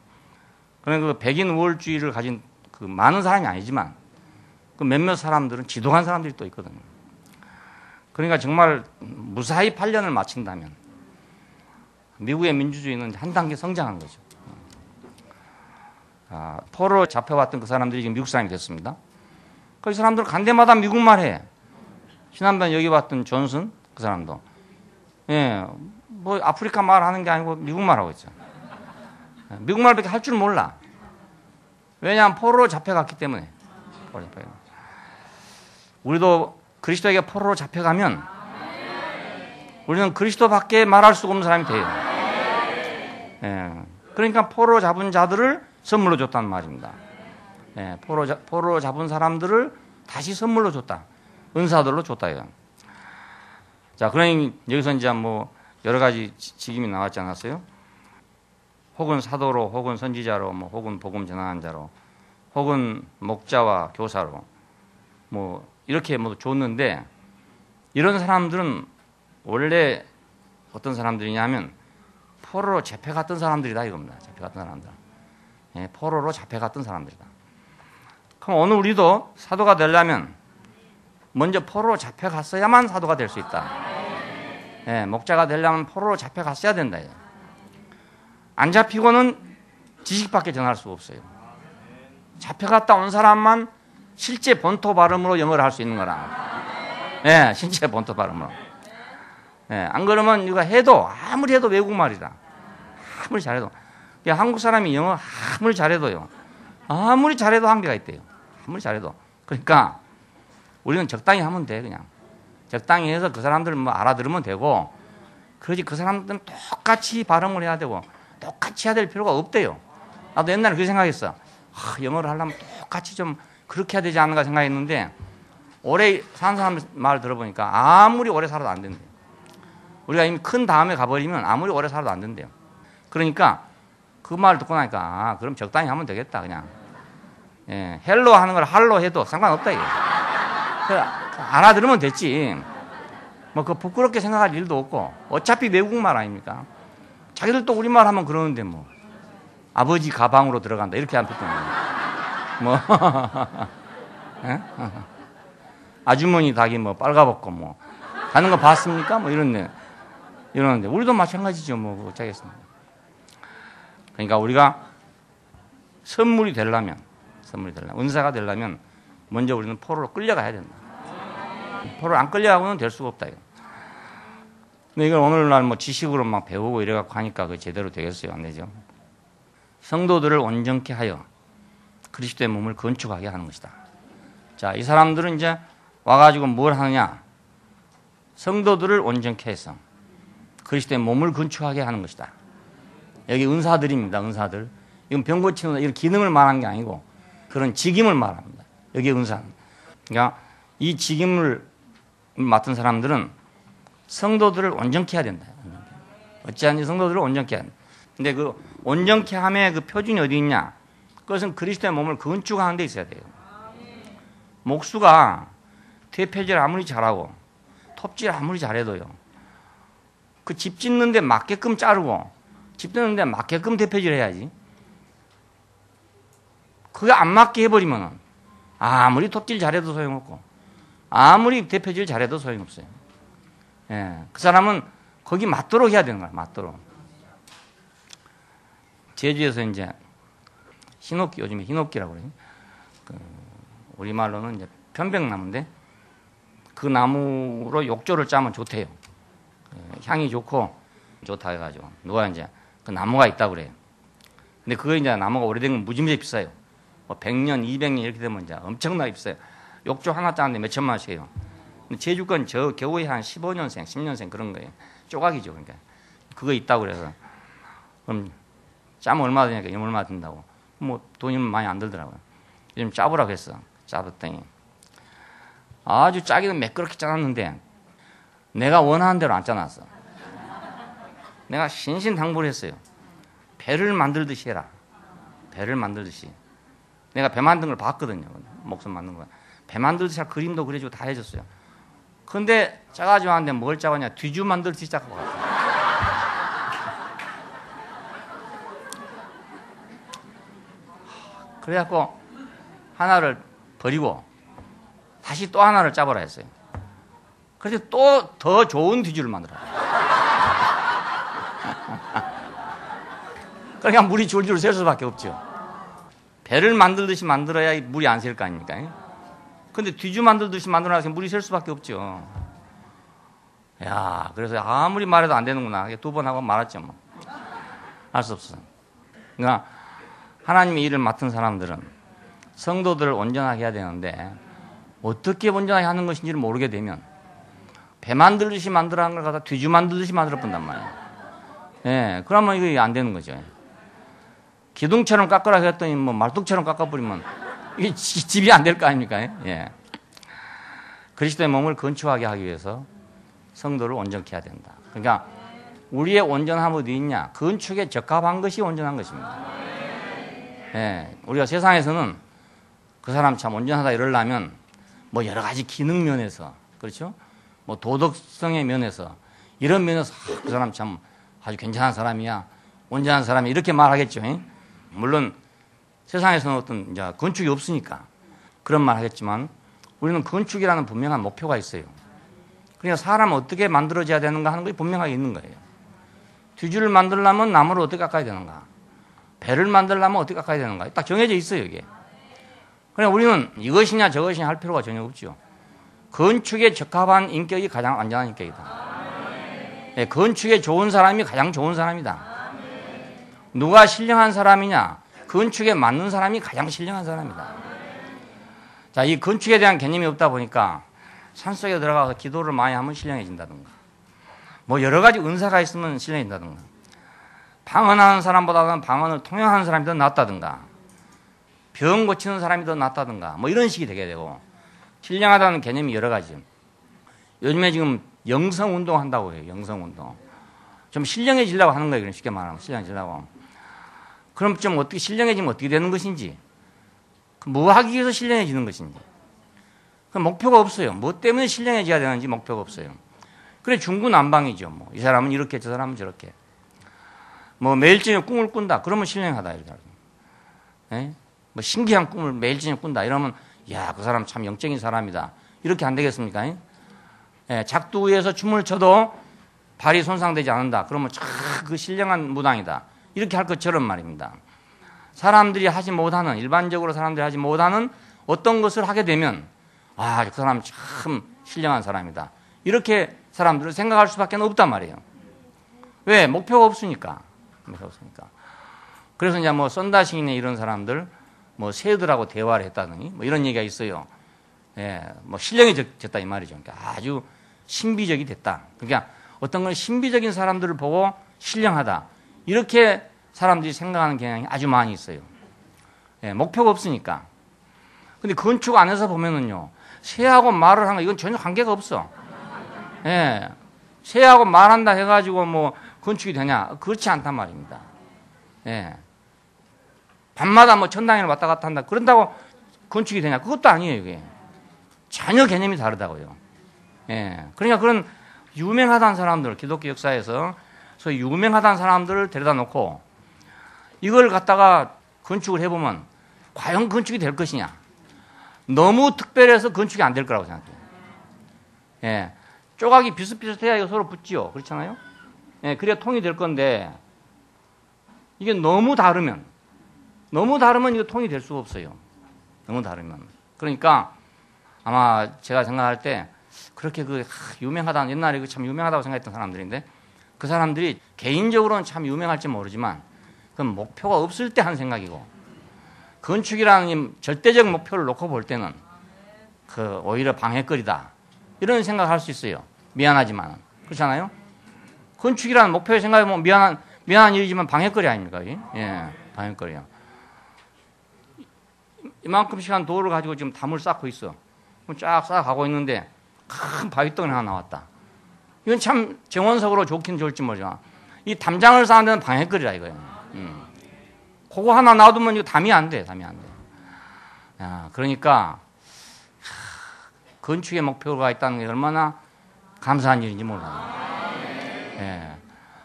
그러니까 그 백인 우월주의를 가진 그 많은 사람이 아니지만 그 몇몇 사람들은 지독한 사람들이 또 있거든요. 그러니까 정말 무사히 8년을 마친다면 미국의 민주주의는 한 단계 성장한 거죠. 포로로 잡혀왔던 그 사람들이 지금 미국 사람이 됐습니다. 그 사람들 간 데마다 미국말 해. 지난번 여기 왔던 존슨 그 사람도 예, 뭐 아프리카 말 하는 게 아니고 미국말 하고 있죠. 미국말밖에 할 줄 몰라. 왜냐하면 포로로 잡혀갔기 때문에. 우리도 그리스도에게 포로로 잡혀가면 우리는 그리스도밖에 말할 수가 없는 사람이 돼요. 예, 그러니까 포로로 잡은 자들을 선물로 줬다는 말입니다. 예, 포로로 잡은 사람들을 다시 선물로 줬다. 은사들로 줬다. 이거. 자, 그러니 여기서 이제 뭐 여러 가지 직임이 나왔지 않았어요? 혹은 사도로, 혹은 선지자로, 뭐 혹은 복음 전하는 자로, 혹은 목자와 교사로, 뭐 이렇게 뭐 줬는데 이런 사람들은 원래 어떤 사람들이냐면 포로로 잡혀갔던 사람들이다 이겁니다. 잡혀갔던 사람들. 예, 포로로 잡혀갔던 사람들이다. 그럼 오늘 우리도 사도가 되려면 먼저 포로로 잡혀갔어야만 사도가 될 수 있다. 예, 목자가 되려면 포로로 잡혀갔어야 된다. 안 잡히고는 지식밖에 전할 수가 없어요. 잡혀갔다 온 사람만 실제 본토 발음으로 영어를 할 수 있는 거라. 예, 실제 본토 발음으로. 예, 안 그러면 이거 해도 아무리 해도 외국말이다. 아무리 잘해도. 한국 사람이 영어 아무리 잘해도요. 아무리 잘해도 한계가 있대요. 아무리 잘해도. 그러니까 우리는 적당히 하면 돼, 그냥. 적당히 해서 그 사람들 뭐 알아들으면 되고, 그러지 그 사람들은 똑같이 발음을 해야 되고, 똑같이 해야 될 필요가 없대요. 나도 옛날에 그렇게 생각했어. 영어를 하려면 똑같이 좀 그렇게 해야 되지 않는가 생각했는데, 오래 사는 사람 말 들어보니까 아무리 오래 살아도 안 된대요. 우리가 이미 큰 다음에 가버리면 아무리 오래 살아도 안 된대요. 그러니까 그 말을 듣고 나니까 그럼 적당히 하면 되겠다, 그냥. 예, 헬로 하는 걸 할로 해도 상관없다, 이게. 알아들으면 됐지. 뭐 그 부끄럽게 생각할 일도 없고, 어차피 외국말 아닙니까? 자기들도 우리말 하면 그러는데 뭐 아버지 가방으로 들어간다 이렇게 안 듣거든요. 뭐 아주머니 닭이 뭐 빨가벗고 뭐 가는 거 봤습니까? 뭐 이러는데 우리도 마찬가지죠. 뭐 어쩌겠습니까? 그러니까 우리가 선물이 되려면 은사가 되려면 먼저 우리는 포로로 끌려가야 된다. 포로를 안 끌려가고는 될 수가 없다. 이거. 근데 이걸 오늘날 뭐 지식으로 막 배우고 이래갖고 하니까 그 제대로 되겠어요? 안 되죠? 성도들을 온전케 하여 그리스도의 몸을 건축하게 하는 것이다. 자, 이 사람들은 이제 와가지고 뭘 하느냐? 성도들을 온전케 해서 그리스도의 몸을 건축하게 하는 것이다. 여기 은사들입니다. 은사들. 이건 병 고치는 이런 기능을 말한 게 아니고 그런 직임을 말합니다. 여기 은사는. 그러니까 이 직임을 맡은 사람들은 성도들을 온전케 해야 된다. 어찌하든지 성도들을 온전케 해야 된다. 근데 그 온전케 함의 그 표준이 어디 있냐? 그것은 그리스도의 몸을 건축하는 데 있어야 돼요. 목수가 대표질 아무리 잘하고 톱질 아무리 잘해도요. 그 집 짓는 데 맞게끔 자르고 집 짓는 데 맞게끔 대표질 해야지. 그게 안 맞게 해버리면 아무리 톱질 잘해도 소용없고 아무리 대표질 잘해도 소용없어요. 예, 그 사람은 거기 맞도록 해야 되는 거야. 맞도록. 제주에서 이제 흰옥기, 요즘에 흰옥기라고 그래요. 우리말로는 이제 편백나무인데 그 나무로 욕조를 짜면 좋대요. 향이 좋고 좋다 해가지고 누가 이제 그 나무가 있다고 그래요. 근데 그거 이제 나무가 오래된 건 무지무지 비싸요. 뭐 100년, 200년 이렇게 되면 이제 엄청나게 비싸요. 욕조 하나 짜는데 몇 천만 원씩 해요. 근데 제주 건 저 겨우에 한 15년생, 10년생 그런 거예요. 쪼각이죠. 그러니까 그거 있다고 그래서 그럼 짜면 얼마 드냐니까 이거 얼마 든다고. 뭐 돈이 많이 안 들더라고요. 요즘 짜보라고 했어. 짜봤더니 아주 짜기는 매끄럽게 짜놨는데 내가 원하는 대로 안 짜놨어. 내가 신신당부를 했어요. 배를 만들듯이 해라. 배를 만들듯이. 내가 배 만든 걸 봤거든요. 목숨 만든 거. 배 만들듯이 그림도 그려주고 다 해줬어요. 근데 짜가지고 하는데 뭘 짜가냐? 뒤주 만들듯이 짜고 갔어. 그래갖고 하나를 버리고 다시 또 하나를 짜보라 했어요. 그래서 또 더 좋은 뒤주를 만들어. 그러니까 물이 줄줄 셀 수밖에 없죠. 배를 만들듯이 만들어야 물이 안 셀 거 아닙니까? 근데 뒤주 만들듯이 만들어서 물이 셀 수밖에 없죠. 야, 그래서 아무리 말해도 안 되는구나. 2번 하고 말았죠, 뭐. 할 수 없어. 그러니까 하나님의 일을 맡은 사람들은 성도들을 온전하게 해야 되는데 어떻게 온전하게 하는 것인지를 모르게 되면 배 만들듯이 만들어한 걸 갖다 뒤주 만들듯이 만들어 본단 말이에요. 예, 그러면 이게 안 되는 거죠. 기둥처럼 깎으라 했더니 뭐 말뚝처럼 깎아버리면 이게 집이 안 될 거 아닙니까? 예. 그리스도의 몸을 건축하게 하기 위해서 성도를 온전케 해야 된다. 그러니까 우리의 온전함이 어디 있냐? 건축에 적합한 것이 온전한 것입니다. 예. 우리가 세상에서는 그 사람 참 온전하다 이러려면 뭐 여러 가지 기능 면에서 그렇죠? 뭐 도덕성의 면에서 이런 면에서 그 사람 참 아주 괜찮은 사람이야. 온전한 사람이 이렇게 말하겠죠. 물론 세상에서는 어떤 이제 건축이 없으니까 그런 말 하겠지만 우리는 건축이라는 분명한 목표가 있어요. 그러니까 사람 어떻게 만들어져야 되는가 하는 것이 분명하게 있는 거예요. 뒤주를 만들려면 나무를 어떻게 깎아야 되는가? 배를 만들려면 어떻게 깎아야 되는가? 딱 정해져 있어요, 이게. 그러니까 우리는 이것이냐 저것이냐 할 필요가 전혀 없죠. 건축에 적합한 인격이 가장 안전한 인격이다. 예, 건축에 좋은 사람이 가장 좋은 사람이다. 누가 신령한 사람이냐? 건축에 맞는 사람이 가장 신령한 사람이다. 자, 이 건축에 대한 개념이 없다 보니까 산속에 들어가서 기도를 많이 하면 신령해진다든가, 뭐 여러 가지 은사가 있으면 신령해진다든가, 방언하는 사람보다는 방언을 통역하는 사람이 더 낫다든가, 병 고치는 사람이 더 낫다든가, 뭐 이런 식이 되게 되고, 신령하다는 개념이 여러 가지. 요즘에 지금 영성운동 한다고 해요. 영성운동. 좀 신령해지려고 하는 거예요. 쉽게 말하면 신령해지려고. 그럼 좀 어떻게 신령해지면 어떻게 되는 것인지, 뭐 하기 위해서 신령해지는 것인지, 그 목표가 없어요. 뭐 때문에 신령해져야 되는지 목표가 없어요. 그래 중구난방이죠. 뭐 이 사람은 이렇게, 저 사람은 저렇게. 뭐 매일 저녁 꿈을 꾼다. 그러면 신령하다 이렇게. 예? 뭐 신기한 꿈을 매일 저녁 꾼다. 이러면 야, 그 사람 참 영적인 사람이다. 이렇게 안 되겠습니까? 예? 작두에서 춤을 춰도 발이 손상되지 않는다. 그러면 참 그 신령한 무당이다. 이렇게 할 것처럼 말입니다. 사람들이 하지 못하는, 일반적으로 사람들이 하지 못하는 어떤 것을 하게 되면 아, 그 사람 참 신령한 사람이다. 이렇게 사람들을 생각할 수밖에 없단 말이에요. 왜? 목표가 없으니까. 목표가 없으니까. 그래서 이제 뭐 썬다싱이나 이런 사람들 뭐 새들하고 대화를 했다더니 뭐 이런 얘기가 있어요. 예, 뭐 신령해졌다 이 말이죠. 그러니까 아주 신비적이 됐다. 그러니까 어떤 건 신비적인 사람들을 보고 신령하다. 이렇게 사람들이 생각하는 경향이 아주 많이 있어요. 예, 목표가 없으니까. 근데 건축 안에서 보면은요, 새하고 말을 하는 거 이건 전혀 관계가 없어. 예, 새하고 말한다 해가지고 뭐 건축이 되냐? 그렇지 않단 말입니다. 예, 밤마다 뭐 천당에를 왔다 갔다 한다. 그런다고 건축이 되냐? 그것도 아니에요, 이게. 전혀 개념이 다르다고요. 예, 그러니까 그런 유명하다는 사람들, 기독교 역사에서 소위 유명하다는 사람들을 데려다 놓고 이걸 갖다가 건축을 해보면 과연 건축이 될 것이냐? 너무 특별해서 건축이 안 될 거라고 생각해요. 예, 조각이 비슷비슷해야 서로 붙지요. 그렇잖아요? 예, 그래야 통이 될 건데 이게 너무 다르면 이거 통이 될 수가 없어요. 너무 다르면. 그러니까 아마 제가 생각할 때 그렇게 유명하다는, 옛날에 그 참 유명하다고 생각했던 사람들인데 그 사람들이 개인적으로는 참 유명할지 모르지만 그건 목표가 없을 때 한 생각이고, 건축이라는 이 절대적 목표를 놓고 볼 때는 그 오히려 방해거리다. 이런 생각을 할 수 있어요. 미안하지만. 그렇잖아요? 건축이라는 목표에 생각해보면 미안한 일이지만 방해거리 아닙니까? 예, 방해거리야. 이만큼 시간 도를 가지고 지금 담을 쌓고 있어. 쫙 쌓아가고 있는데 큰 바위덩이 하나 나왔다. 이건 참 정원석으로 좋긴 좋을지 모르지만 이 담장을 쌓는 데는 방해거리라 이거예요. 그거 하나 놔두면 이거 담이 안 돼. 야, 그러니까 건축의 목표가 있다는 게 얼마나 감사한 일인지 몰라요. 예.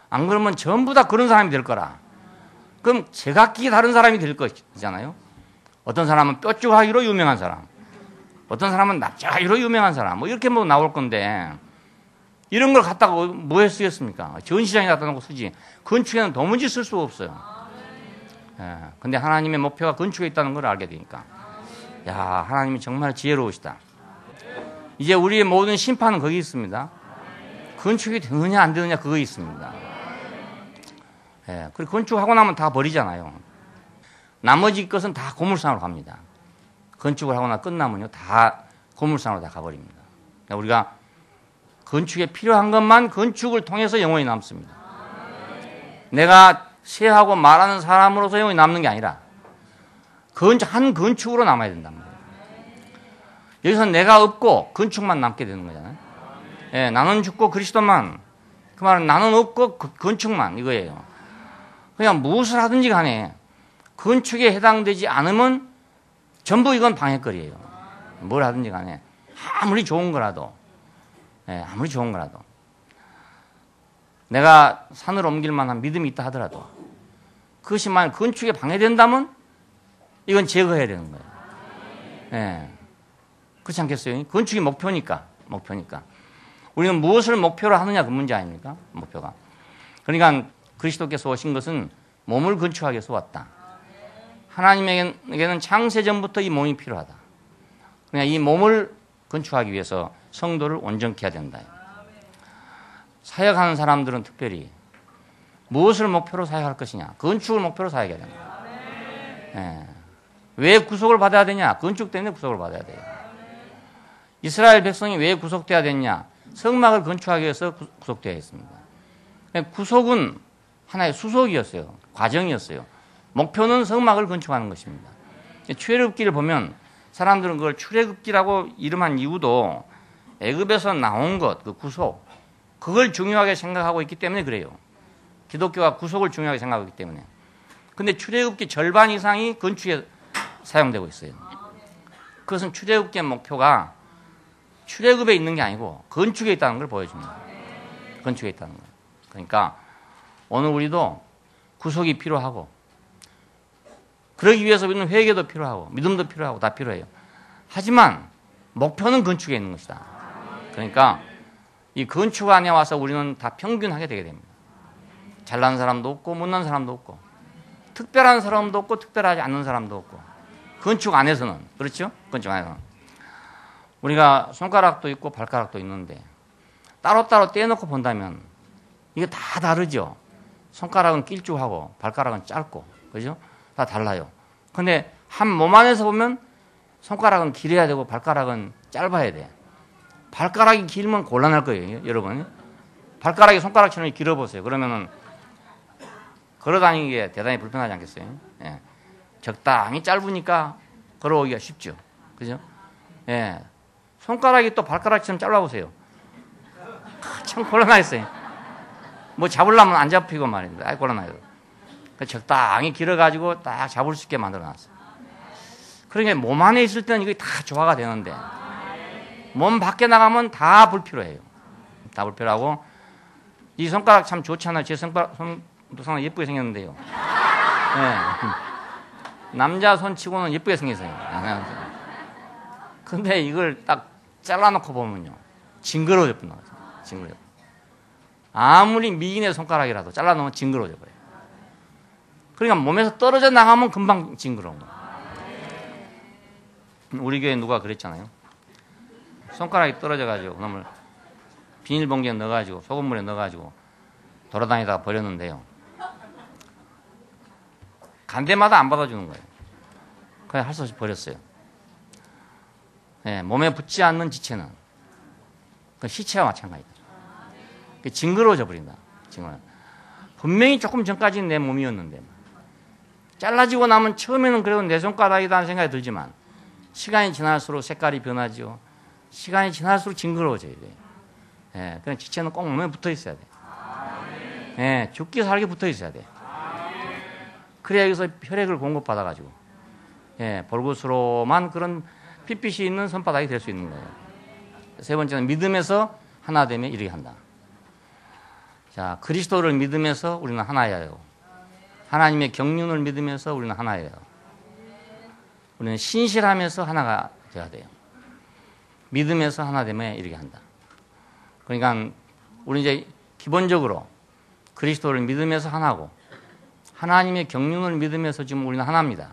안 그러면 전부 다 그런 사람이 될 거라. 그럼 제각기 다른 사람이 될 것이잖아요. 어떤 사람은 뾰족하기로 유명한 사람, 어떤 사람은 납작하기로 유명한 사람, 뭐 이렇게 뭐 나올 건데 이런 걸 갖다가 뭐에 쓰겠습니까? 전시장에 갖다 놓고 쓰지. 건축에는 도무지 쓸 수가 없어요. 예, 근데 하나님의 목표가 건축에 있다는 걸 알게 되니까, 야, 하나님이 정말 지혜로우시다. 이제 우리의 모든 심판은 거기 있습니다. 건축이 되느냐 안 되느냐 그거 있습니다. 예, 그리고 건축하고 나면 다 버리잖아요. 나머지 것은 다 고물상으로 갑니다. 건축을 하거나 끝나면요 다 고물상으로 다 가버립니다. 그러니까 우리가 건축에 필요한 것만 건축을 통해서 영원히 남습니다. 내가 세하고 말하는 사람으로서 영원히 남는 게 아니라 한 건축으로 남아야 된단 말이에요. 여기서 내가 없고 건축만 남게 되는 거잖아요. 예, 나는 죽고 그리스도만, 그 말은 나는 없고 건축만 이거예요. 그냥 무엇을 하든지 간에 건축에 해당되지 않으면 전부 이건 방해거리예요. 뭘 하든지 간에 아무리 좋은 거라도, 예, 아무리 좋은 거라도 내가 산을 옮길 만한 믿음이 있다 하더라도 그것이 만약 건축에 방해된다면 이건 제거해야 되는 거예요. 예, 그렇지 않겠어요? 건축이 목표니까. 우리는 무엇을 목표로 하느냐 그 문제 아닙니까? 목표가. 그러니까 그리스도께서 오신 것은 몸을 건축하기 위해서 왔다. 하나님에게는 창세전부터 이 몸이 필요하다. 그냥 이 몸을 건축하기 위해서 성도를 온전케 해야 된다. 사역하는 사람들은 특별히 무엇을 목표로 사역할 것이냐? 건축을 목표로 사역해야 됩니다. 예. 왜 구속을 받아야 되냐? 건축 때문에 구속을 받아야 돼요. 이스라엘 백성이 왜 구속돼야 됐냐? 성막을 건축하기 위해서 구속되어 있습니다. 구속은 하나의 수속이었어요. 과정이었어요. 목표는 성막을 건축하는 것입니다. 출애굽기를 보면 사람들은 그걸 출애굽기라고 이름한 이유도 애굽에서 나온 것, 그 구속, 그걸 중요하게 생각하고 있기 때문에 그래요. 기독교가 구속을 중요하게 생각하고 있기 때문에. 근데 출애굽기 절반 이상이 건축에 사용되고 있어요. 그것은 출애굽기의 목표가 출애굽에 있는 게 아니고 건축에 있다는 걸 보여줍니다. 건축에 있다는 거. 그러니까 오늘 우리도 구속이 필요하고, 그러기 위해서 우리는 회개도 필요하고 믿음도 필요하고 다 필요해요. 하지만 목표는 건축에 있는 것이다. 그러니까 이 건축 안에 와서 우리는 다 평균하게 되게 됩니다. 잘난 사람도 없고 못난 사람도 없고, 특별한 사람도 없고 특별하지 않는 사람도 없고, 건축 안에서는. 그렇죠? 건축 안에서는 우리가 손가락도 있고 발가락도 있는데 따로따로 떼놓고 본다면 이게 다 다르죠. 손가락은 길쭉하고 발가락은 짧고, 그죠? 다 달라요. 근데 한 몸 안에서 보면 손가락은 길어야 되고 발가락은 짧아야 돼. 발가락이 길면 곤란할 거예요, 여러분. 발가락이 손가락처럼 길어보세요. 그러면은 걸어다니기에 대단히 불편하지 않겠어요? 예. 적당히 짧으니까 걸어오기가 쉽죠. 그죠? 예. 손가락이 또 발가락처럼 짧아보세요. 참 곤란하겠어요. 뭐 잡으려면 안 잡히고 말입니다. 아이, 곤란해요. 적당히 길어가지고 딱 잡을 수 있게 만들어놨어요. 그러니까 몸 안에 있을 때는 이게 다 조화가 되는데 몸 밖에 나가면 다 불필요해요. 다 불필요하고, 이 손가락 참 좋잖아요. 제 손가락 예쁘게 생겼는데요. 네. 남자 손치고는 예쁘게 생겼어요. 근데 이걸 딱 잘라놓고 보면요, 징그러워져 버려요. 징그러워. 아무리 미인의 손가락이라도 잘라놓으면 징그러워져 버려요. 그러니까 몸에서 떨어져 나가면 금방 징그러운 거예요. 우리 교회 누가 그랬잖아요. 손가락이 떨어져가지고 그놈을 비닐봉지에 넣어가지고 소금물에 넣어가지고 돌아다니다가 버렸는데요. 간 데마다 안 받아주는 거예요. 그냥 할 수 없이 버렸어요. 네, 몸에 붙지 않는 지체는 그 시체와 마찬가지다. 징그러워져 버린다. 분명히 조금 전까지는 내 몸이었는데 잘라지고 나면 처음에는 그래도 내 손가락이다 하는 생각이 들지만 시간이 지날수록 색깔이 변하죠. 시간이 지날수록 징그러워져야 돼요. 예, 그냥 지체는 꼭 몸에 붙어 있어야 돼. 예, 죽기 살기 붙어 있어야 돼. 그래야 여기서 혈액을 공급받아가지고, 예, 볼굿으로만 그런 핏빛이 있는 손바닥이 될 수 있는 거예요. 세 번째는 믿음에서 하나 되며 이르게 한다. 자, 그리스도를 믿으면서 우리는 하나예요. 하나님의 경륜을 믿으면서 우리는 하나예요. 우리는 신실하면서 하나가 되어야 돼요. 믿음에서 하나 되며 이르게 한다. 그러니까 우리 이제 기본적으로 그리스도를 믿으면서 하나고, 하나님의 경륜을 믿으면서 지금 우리는 하나입니다.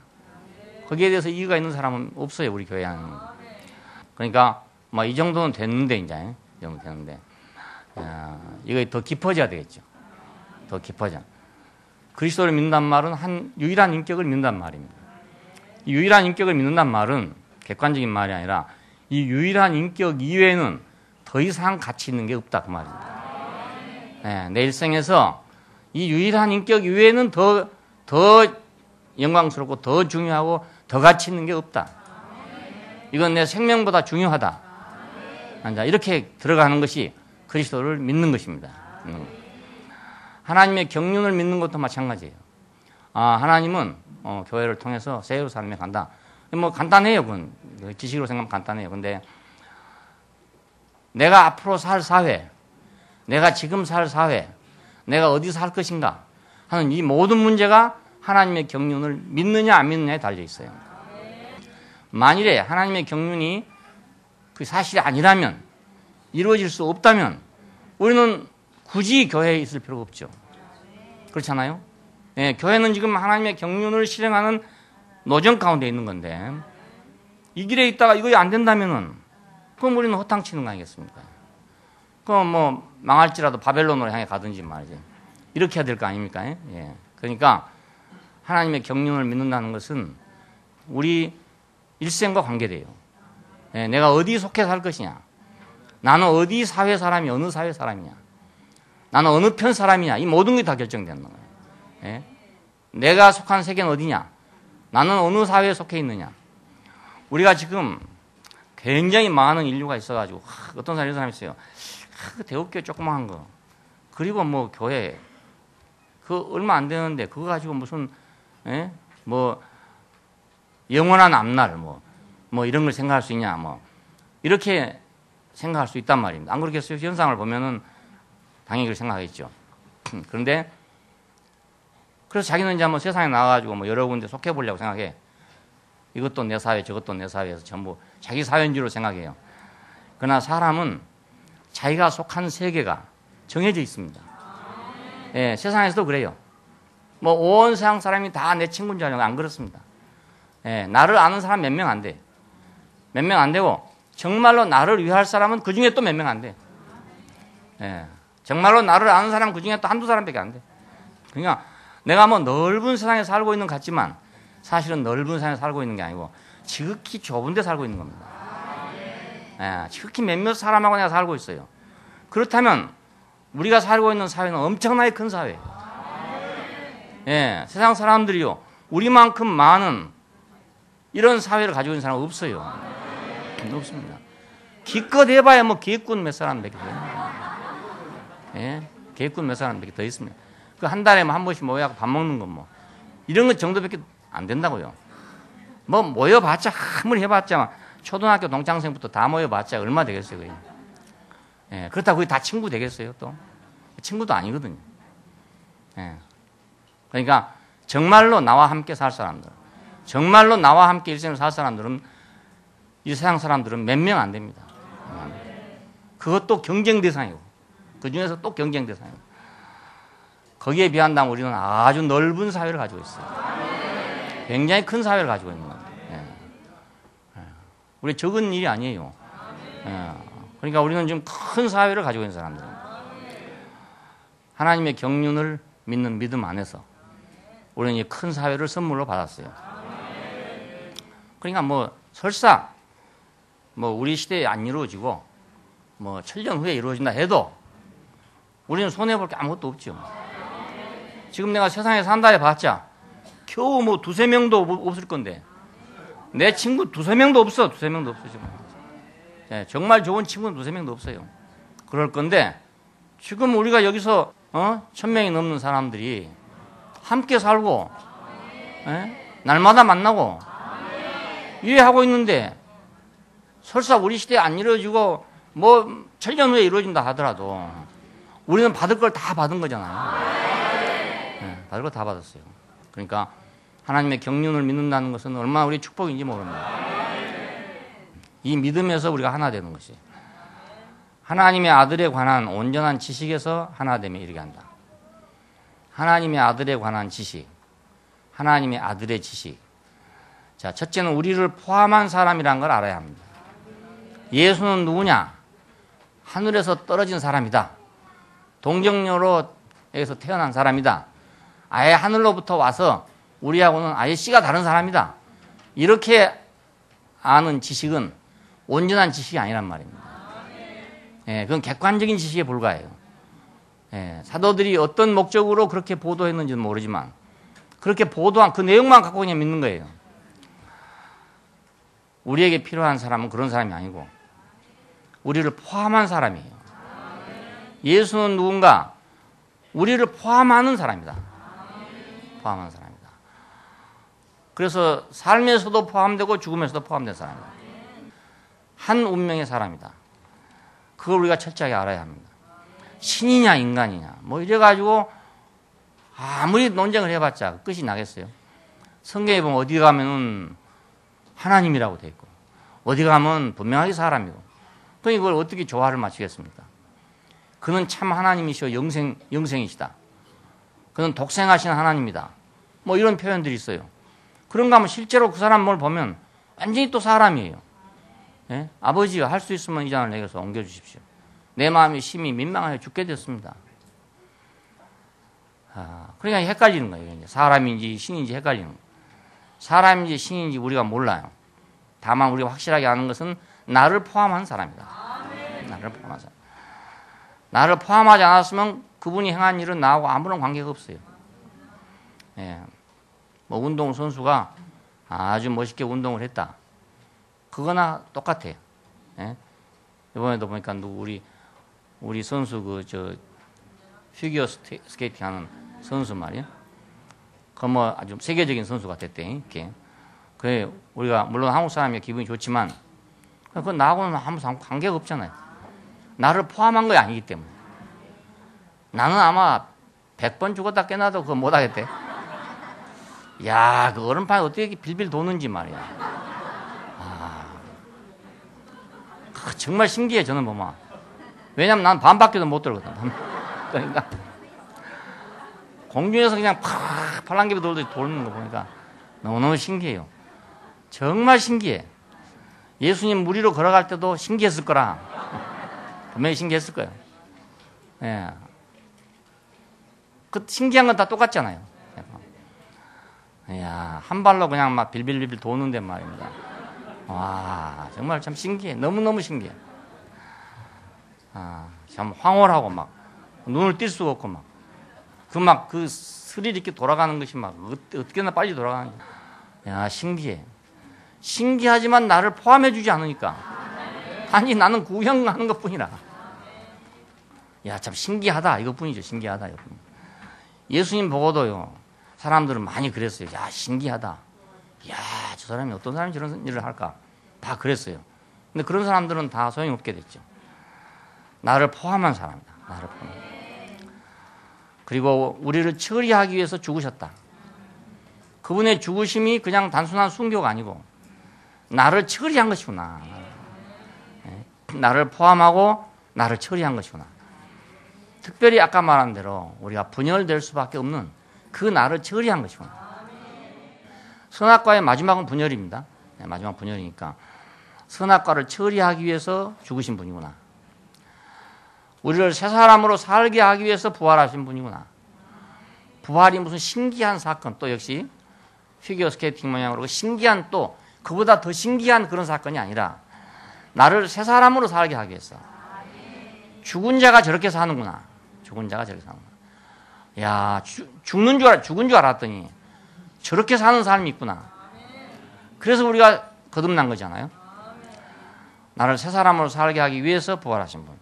거기에 대해서 이유가 있는 사람은 없어요, 우리 교회 안에는. 그러니까 뭐 이 정도는 됐는데, 이제 이 정도 되는데, 이거 더 깊어져야 되겠죠. 더 깊어져. 그리스도를 믿는단 말은 한 유일한 인격을 믿는단 말입니다. 이 유일한 인격을 믿는단 말은 객관적인 말이 아니라 이 유일한 인격 이외에는 더 이상 가치 있는 게 없다, 그 말입니다. 네, 내 일생에서 이 유일한 인격 이외에는 더 영광스럽고 더 중요하고 더 가치 있는 게 없다. 이건 내 생명보다 중요하다. 이렇게 들어가는 것이 그리스도를 믿는 것입니다. 하나님의 경륜을 믿는 것도 마찬가지예요. 하나님은 교회를 통해서 새 예루살렘에 간다. 뭐 간단해요. 그건 지식으로 생각하면 간단해요. 근데 내가 앞으로 살 사회, 내가 지금 살 사회, 내가 어디서 살 것인가 하는 이 모든 문제가 하나님의 경륜을 믿느냐 안 믿느냐에 달려 있어요. 만일에 하나님의 경륜이 그 사실이 아니라면, 이루어질 수 없다면 우리는 굳이 교회에 있을 필요가 없죠. 그렇잖아요? 예, 교회는 지금 하나님의 경륜을 실행하는 노정 가운데 있는 건데, 이 길에 있다가 이거 안 된다면은 그럼 우리는 허탕치는 거 아니겠습니까? 그럼 뭐 망할지라도 바벨론으로 향해 가든지 말이지. 이렇게 해야 될 거 아닙니까? 예. 그러니까 하나님의 경륜을 믿는다는 것은 우리 일생과 관계돼요. 예. 내가 어디 속해 살 것이냐. 나는 어디 사회 사람이 어느 사회 사람이냐. 나는 어느 편 사람이냐. 이 모든 게 다 결정되는 거예요. 예. 내가 속한 세계는 어디냐. 나는 어느 사회에 속해 있느냐. 우리가 지금 굉장히 많은 인류가 있어가지고 어떤 사람이 이런 사람이 있어요. 대우교회 조그마한 거 그리고 뭐 교회 그 얼마 안 되는데 그거 가지고 무슨 뭐 영원한 앞날 뭐 이런 걸 생각할 수 있냐 뭐 이렇게 생각할 수 있단 말입니다. 안 그렇겠어요? 현상을 보면은 당연히 그렇게 생각하겠죠. 그런데 그래서 자기는 이제 뭐 세상에 나와가지고 뭐 여러 군데 속해 보려고 생각해. 이것도 내 사회, 저것도 내 사회에서 전부 자기 사회인 줄로 생각해요. 그러나 사람은 자기가 속한 세계가 정해져 있습니다. 예, 세상에서도 그래요. 뭐 온 세상 사람이 다 내 친구인 줄 알면 안 그렇습니다. 예, 나를 아는 사람 몇 명 안 돼. 몇 명 안 되고 정말로 나를 위할 사람은 그 중에 또 몇 명 안 돼. 예, 정말로 나를 아는 사람 그 중에 또 한두 사람밖에 안 돼. 그러니까 내가 뭐 넓은 세상에 살고 있는 것 같지만 사실은 넓은 세상에 살고 있는 게 아니고 지극히 좁은 데 살고 있는 겁니다. 예, 지극히 몇몇 사람하고 내가 살고 있어요. 그렇다면 우리가 살고 있는 사회는 엄청나게 큰 사회예요. 예, 세상 사람들이요 우리만큼 많은 이런 사회를 가지고 있는 사람은 없어요. 없습니다. 기껏 해봐야 뭐 계획군 몇 사람밖에 더 있습니다. 예, 계획군 몇 사람밖에 더 있습니다. 그 한 달에 한 번씩 모여서 밥 먹는 건 뭐 이런 것 정도밖에 안 된다고요. 뭐 모여봤자 아무리 해봤자 초등학교 동창생부터 다 모여봤자 얼마 되겠어요, 그게. 예, 그렇다고 그게 다 친구 되겠어요, 또? 친구도 아니거든요. 예. 그러니까 정말로 나와 함께 살 사람들, 정말로 나와 함께 일생을 살 사람들은 이 세상 사람들은 몇 명 안 됩니다. 그것도 경쟁 대상이고 그 중에서 또 경쟁 대상이고 거기에 비한다면 우리는 아주 넓은 사회를 가지고 있어요. 굉장히 큰 사회를 가지고 있는 겁니다. 예. 우리 적은 일이 아니에요. 예. 그러니까 우리는 지금 큰 사회를 가지고 있는 사람들입니다. 하나님의 경륜을 믿는 믿음 안에서 우리는 이 큰 사회를 선물로 받았어요. 그러니까 뭐 설사 뭐 우리 시대에 안 이루어지고 뭐 7년 후에 이루어진다 해도 우리는 손해볼 게 아무것도 없죠. 지금 내가 세상에 산다 해봤자 겨우 뭐 두세 명도 없을 건데 내 친구 두세 명도 없어. 두세 명도 없어 지금. 네, 정말 좋은 친구는 두세 명도 없어요. 그럴 건데 지금 우리가 여기서 1000명이 넘는 사람들이 함께 살고 날마다 만나고 이해하고 있는데 설사 우리 시대에 안 이루어지고 뭐 7년 후에 이루어진다 하더라도 우리는 받을 걸 다 받은 거잖아요. 네, 받을 걸 다 받았어요. 그러니까 하나님의 경륜을 믿는다는 것은 얼마나 우리 축복인지 모릅니다. 이 믿음에서 우리가 하나 되는 것이 하나님의 아들에 관한 온전한 지식에서 하나됨에 이르게 한다. 하나님의 아들에 관한 지식, 하나님의 아들의 지식. 자, 첫째는 우리를 포함한 사람이라는 걸 알아야 합니다. 예수는 누구냐? 하늘에서 떨어진 사람이다. 동정녀로에서 태어난 사람이다. 아예 하늘로부터 와서 우리하고는 아예 씨가 다른 사람이다. 이렇게 아는 지식은 온전한 지식이 아니란 말입니다. 예, 그건 객관적인 지식에 불과해요. 예, 사도들이 어떤 목적으로 그렇게 보도했는지는 모르지만 그렇게 보도한 그 내용만 갖고 그냥 믿는 거예요. 우리에게 필요한 사람은 그런 사람이 아니고 우리를 포함한 사람이에요. 예수는 누군가? 우리를 포함하는 사람이다. 포함하는 사람이다. 그래서 삶에서도 포함되고 죽음에서도 포함된 사람이다. 한 운명의 사람이다. 그걸 우리가 철저하게 알아야 합니다. 신이냐 인간이냐 뭐 이래가지고 아무리 논쟁을 해봤자 끝이 나겠어요. 성경에 보면 어디 가면은 하나님이라고 돼 있고 어디 가면 분명하게 사람이고 그러니 그걸 어떻게 조화를 맞추겠습니까? 그는 참 하나님이시오 영생이시다. 그는 독생하신 하나님이다. 뭐 이런 표현들이 있어요. 그런가 하면 실제로 그 사람을 보면 완전히 또 사람이에요. 예? 아버지가 할 수 있으면 이 잔을 내게서 옮겨주십시오. 내 마음이 심히 민망하여 죽게 됐습니다. 그러니까 헷갈리는 거예요. 이제 사람인지 신인지 헷갈리는 거예요. 사람인지 신인지 우리가 몰라요. 다만 우리가 확실하게 아는 것은 나를 포함한 사람이다. 나를 포함한 사람. 나를 포함하지 않았으면 그분이 행한 일은 나하고 아무런 관계가 없어요. 예. 뭐 운동선수가 아주 멋있게 운동을 했다. 그거나 똑같아요. 예. 이번에도 보니까 우리 선수 피겨 스케이팅 하는 선수 말이야. 그 뭐 아주 세계적인 선수가 됐대. 이렇게. 그래 우리가 물론 한국 사람이 기분이 좋지만 그건 나하고는 아무 관계가 없잖아요. 나를 포함한 거 아니기 때문에. 나는 아마 100번 죽었다 깨나도 그거 못하겠대. 야, 그 얼음판이 어떻게 이렇게 빌빌 도는지 말이야. 정말 신기해, 저는 보면. 왜냐면 난 반바퀴도 못 돌거든. 그러니까. 공중에서 그냥 팍 팔랑귀비 돌듯이 도는 거 보니까 너무너무 신기해요. 정말 신기해. 예수님 무리로 걸어갈 때도 신기했을 거라. 분명히 신기했을 거예요. 예. 그 신기한 건 다 똑같잖아요. 이야, 한 발로 그냥 막 빌빌빌빌 도는데 말입니다. 와, 정말 참 신기해. 너무너무 신기해. 참 황홀하고 막 눈을 뗄 수가 없고 그 스릴 있게 돌아가는 것이 막 어떻게나 빨리 돌아가는 거야. 야, 신기해. 신기하지만 나를 포함해 주지 않으니까. 아니, 나는 구경하는 것 뿐이라. 야, 참 신기하다. 이것뿐이죠. 신기하다. 이것뿐. 예수님 보고도요, 사람들은 많이 그랬어요. 야, 신기하다. 야, 저 사람이 어떤 사람이 저런 일을 할까? 다 그랬어요. 근데 그런 사람들은 다 소용없게 됐죠. 나를 포함한 사람이다. 나를 포함한. 그리고 우리를 처리하기 위해서 죽으셨다. 그분의 죽으심이 그냥 단순한 순교가 아니고 나를 처리한 것이구나. 나를 포함하고 나를 처리한 것이구나. 특별히 아까 말한 대로 우리가 분열될 수밖에 없는 그 나를 처리한 것이구나. 선악과의 마지막은 분열입니다. 마지막 분열이니까 선악과를 처리하기 위해서 죽으신 분이구나. 우리를 새 사람으로 살게 하기 위해서 부활하신 분이구나. 부활이 무슨 신기한 사건, 또 역시 피겨 스케이팅 모양으로 신기한, 또 그보다 더 신기한 그런 사건이 아니라 나를 새 사람으로 살게 하기 위해서. 죽은 자가 저렇게 사는구나. 죽은 자가 저렇게 사는구나. 야, 죽은 줄 알았더니 저렇게 사는 사람이 있구나. 그래서 우리가 거듭난 거잖아요. 나를 새 사람으로 살게 하기 위해서 부활하신 분.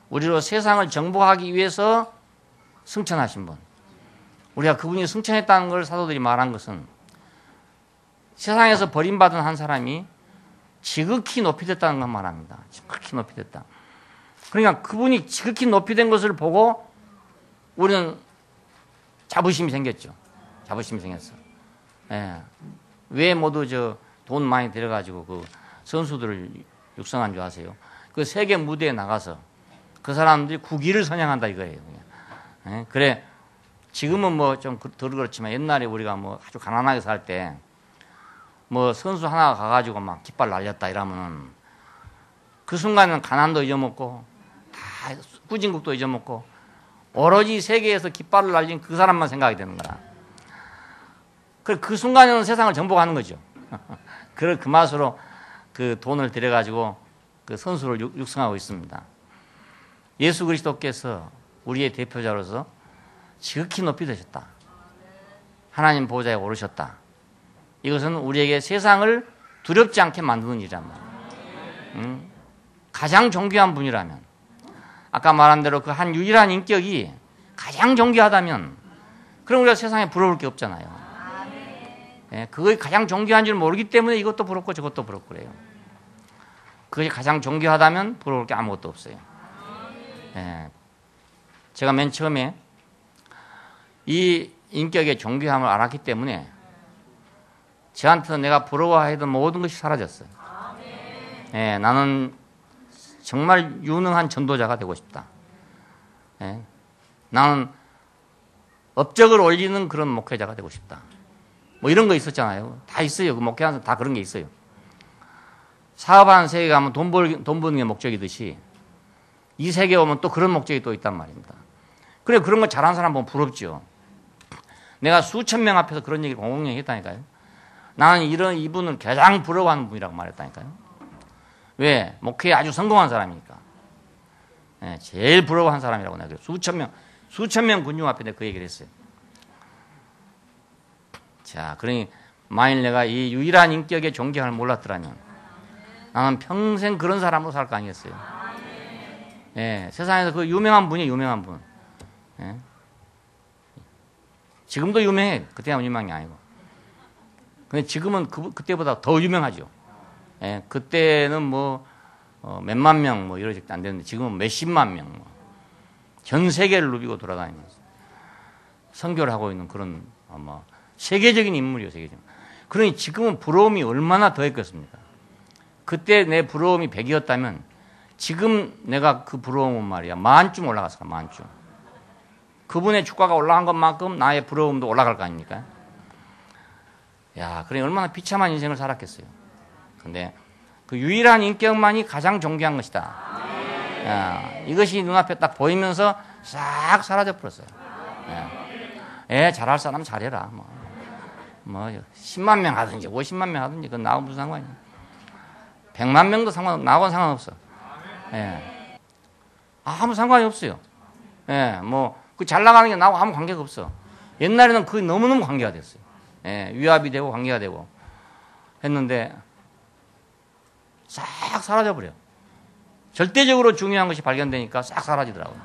우리로 세상을 정복하기 위해서 승천하신 분. 우리가 그분이 승천했다는 걸 사도들이 말한 것은 세상에서 버림받은 한 사람이 지극히 높이 됐다는 걸 말합니다. 지극히 높이 됐다. 그러니까 그분이 지극히 높이 된 것을 보고 우리는 자부심이 생겼죠. 자부심이 생겼어. 예. 왜 모두 돈 많이 들여가지고 그 선수들을 육성한 줄 아세요? 그 세계 무대에 나가서 그 사람들이 국위를 선양한다 이거예요. 그냥. 예? 그래, 지금은 뭐 좀 덜 그렇지만 옛날에 우리가 뭐 아주 가난하게 살 때 뭐 선수 하나가 가가지고 막 깃발 날렸다 이러면은 그 순간은 가난도 잊어먹고 다 후진국도 잊어먹고 오로지 세계에서 깃발을 날린 그 사람만 생각이 되는 거라. 그 순간에는 세상을 정복하는 거죠. 그 맛으로 그 돈을 들여가지고 그 선수를 육성하고 있습니다. 예수 그리스도께서 우리의 대표자로서 지극히 높이 되셨다. 하나님 보좌에 오르셨다. 이것은 우리에게 세상을 두렵지 않게 만드는 일이란 말이에요. 가장 존귀한 분이라면, 아까 말한 대로 그 한 유일한 인격이 가장 존귀하다면, 그럼 우리가 세상에 부러울 게 없잖아요. 예, 그것이 가장 존귀한 줄 모르기 때문에 이것도 부럽고 저것도 부럽고 그래요. 그것이 가장 존귀하다면 부러울 게 아무것도 없어요. 예, 제가 맨 처음에 이 인격의 존귀함을 알았기 때문에 저한테는 내가 부러워하던 모든 것이 사라졌어요. 예, 나는 정말 유능한 전도자가 되고 싶다. 예, 나는 업적을 올리는 그런 목회자가 되고 싶다. 뭐 이런 거 있었잖아요. 다 있어요. 그 목회하는 사람 다 그런 게 있어요. 사업하는 세계 가면 돈 버는 게 목적이듯이 이 세계에 오면 또 그런 목적이 또 있단 말입니다. 그래, 그런 거 잘하는 사람 보면 부럽죠. 내가 수천 명 앞에서 그런 얘기를 공공연히 했다니까요. 나는 이분을 가장 부러워하는 분이라고 말했다니까요. 왜? 목회에 아주 성공한 사람이니까. 네, 제일 부러워한 사람이라고 내가 수천 명 군중 앞에 내가 그 얘기를 했어요. 자, 그러니 만일 내가 이 유일한 인격의 존경을 몰랐더라면 나는 평생 그런 사람으로 살 거 아니겠어요. 예, 세상에서 그 유명한 분이 유명한 분. 예. 지금도 유명해. 그때만 유명한 게 아니고. 근데 지금은 그때보다 더 유명하죠. 예, 그때는 뭐 몇만 명 뭐 이러지 안 되는데 지금은 몇십만 명 뭐. 전 세계를 누비고 돌아다니면서 선교를 하고 있는 그런 세계적인 인물이요, 세계적인. 그러니 지금은 부러움이 얼마나 더했겠습니까? 그때 내 부러움이 100이었다면 지금 내가 그 부러움은 말이야 만쯤 올라갔을 거야, 만쯤. 그분의 주가가 올라간 것만큼 나의 부러움도 올라갈 거 아닙니까? 야, 그래 얼마나 비참한 인생을 살았겠어요. 근데 그 유일한 인격만이 가장 존귀한 것이다. 야, 이것이 눈앞에 딱 보이면서 싹 사라져 버렸어요. 잘할 사람 잘해라. 뭐 10만 명 하든지 50만 명 하든지 그건 나하고 무슨 상관이야. 100만 명도 나하고는 상관없어. 예. 아무 상관이 없어요. 예, 그 잘 나가는 게 나하고 아무 관계가 없어. 옛날에는 그게 너무너무 관계가 됐어요. 예, 위압이 되고 관계가 되고 했는데 싹 사라져버려. 절대적으로 중요한 것이 발견되니까 싹 사라지더라고요.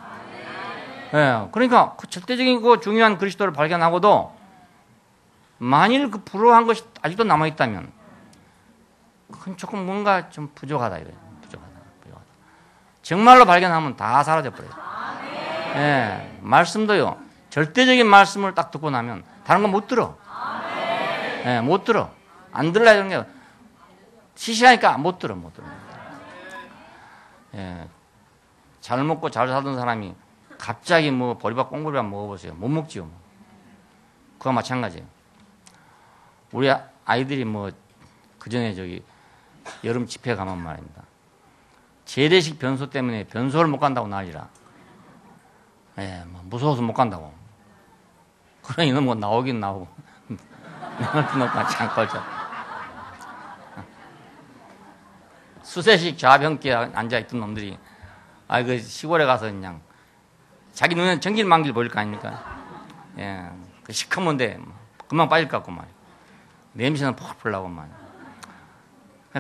예, 그러니까 그 절대적이고 중요한 그리스도를 발견하고도 만일 그 불우한 것이 아직도 남아있다면 그건 조금 뭔가 좀 부족하다 이거예요. 부족하다. 정말로 발견하면 다 사라져버려요. 예, 말씀도요. 절대적인 말씀을 딱 듣고 나면 다른 건 못 들어. 예, 못 들어. 안 들으려 이런 게 시시하니까 못 들어. 예, 잘 먹고 잘 살던 사람이 갑자기 보리밥 꽁보리밥 먹어보세요. 못 먹지요. 그거 마찬가지예요. 우리 아이들이 그 전에 여름 집회 가면 말입니다. 재래식 변소 때문에 변소를 못 간다고 난리라. 예, 무서워서 못 간다고. 그러니 너 나오긴 나오고. 내가 같이 안 걸자. 수세식 좌변기에 앉아있던 놈들이, 그 시골에 가서 그냥, 자기 눈에 전길만길 보일 거 아닙니까? 예, 그 시커먼데, 금방 빠질 것 같고 말이야. 냄새는 펄펄 나고 말이야.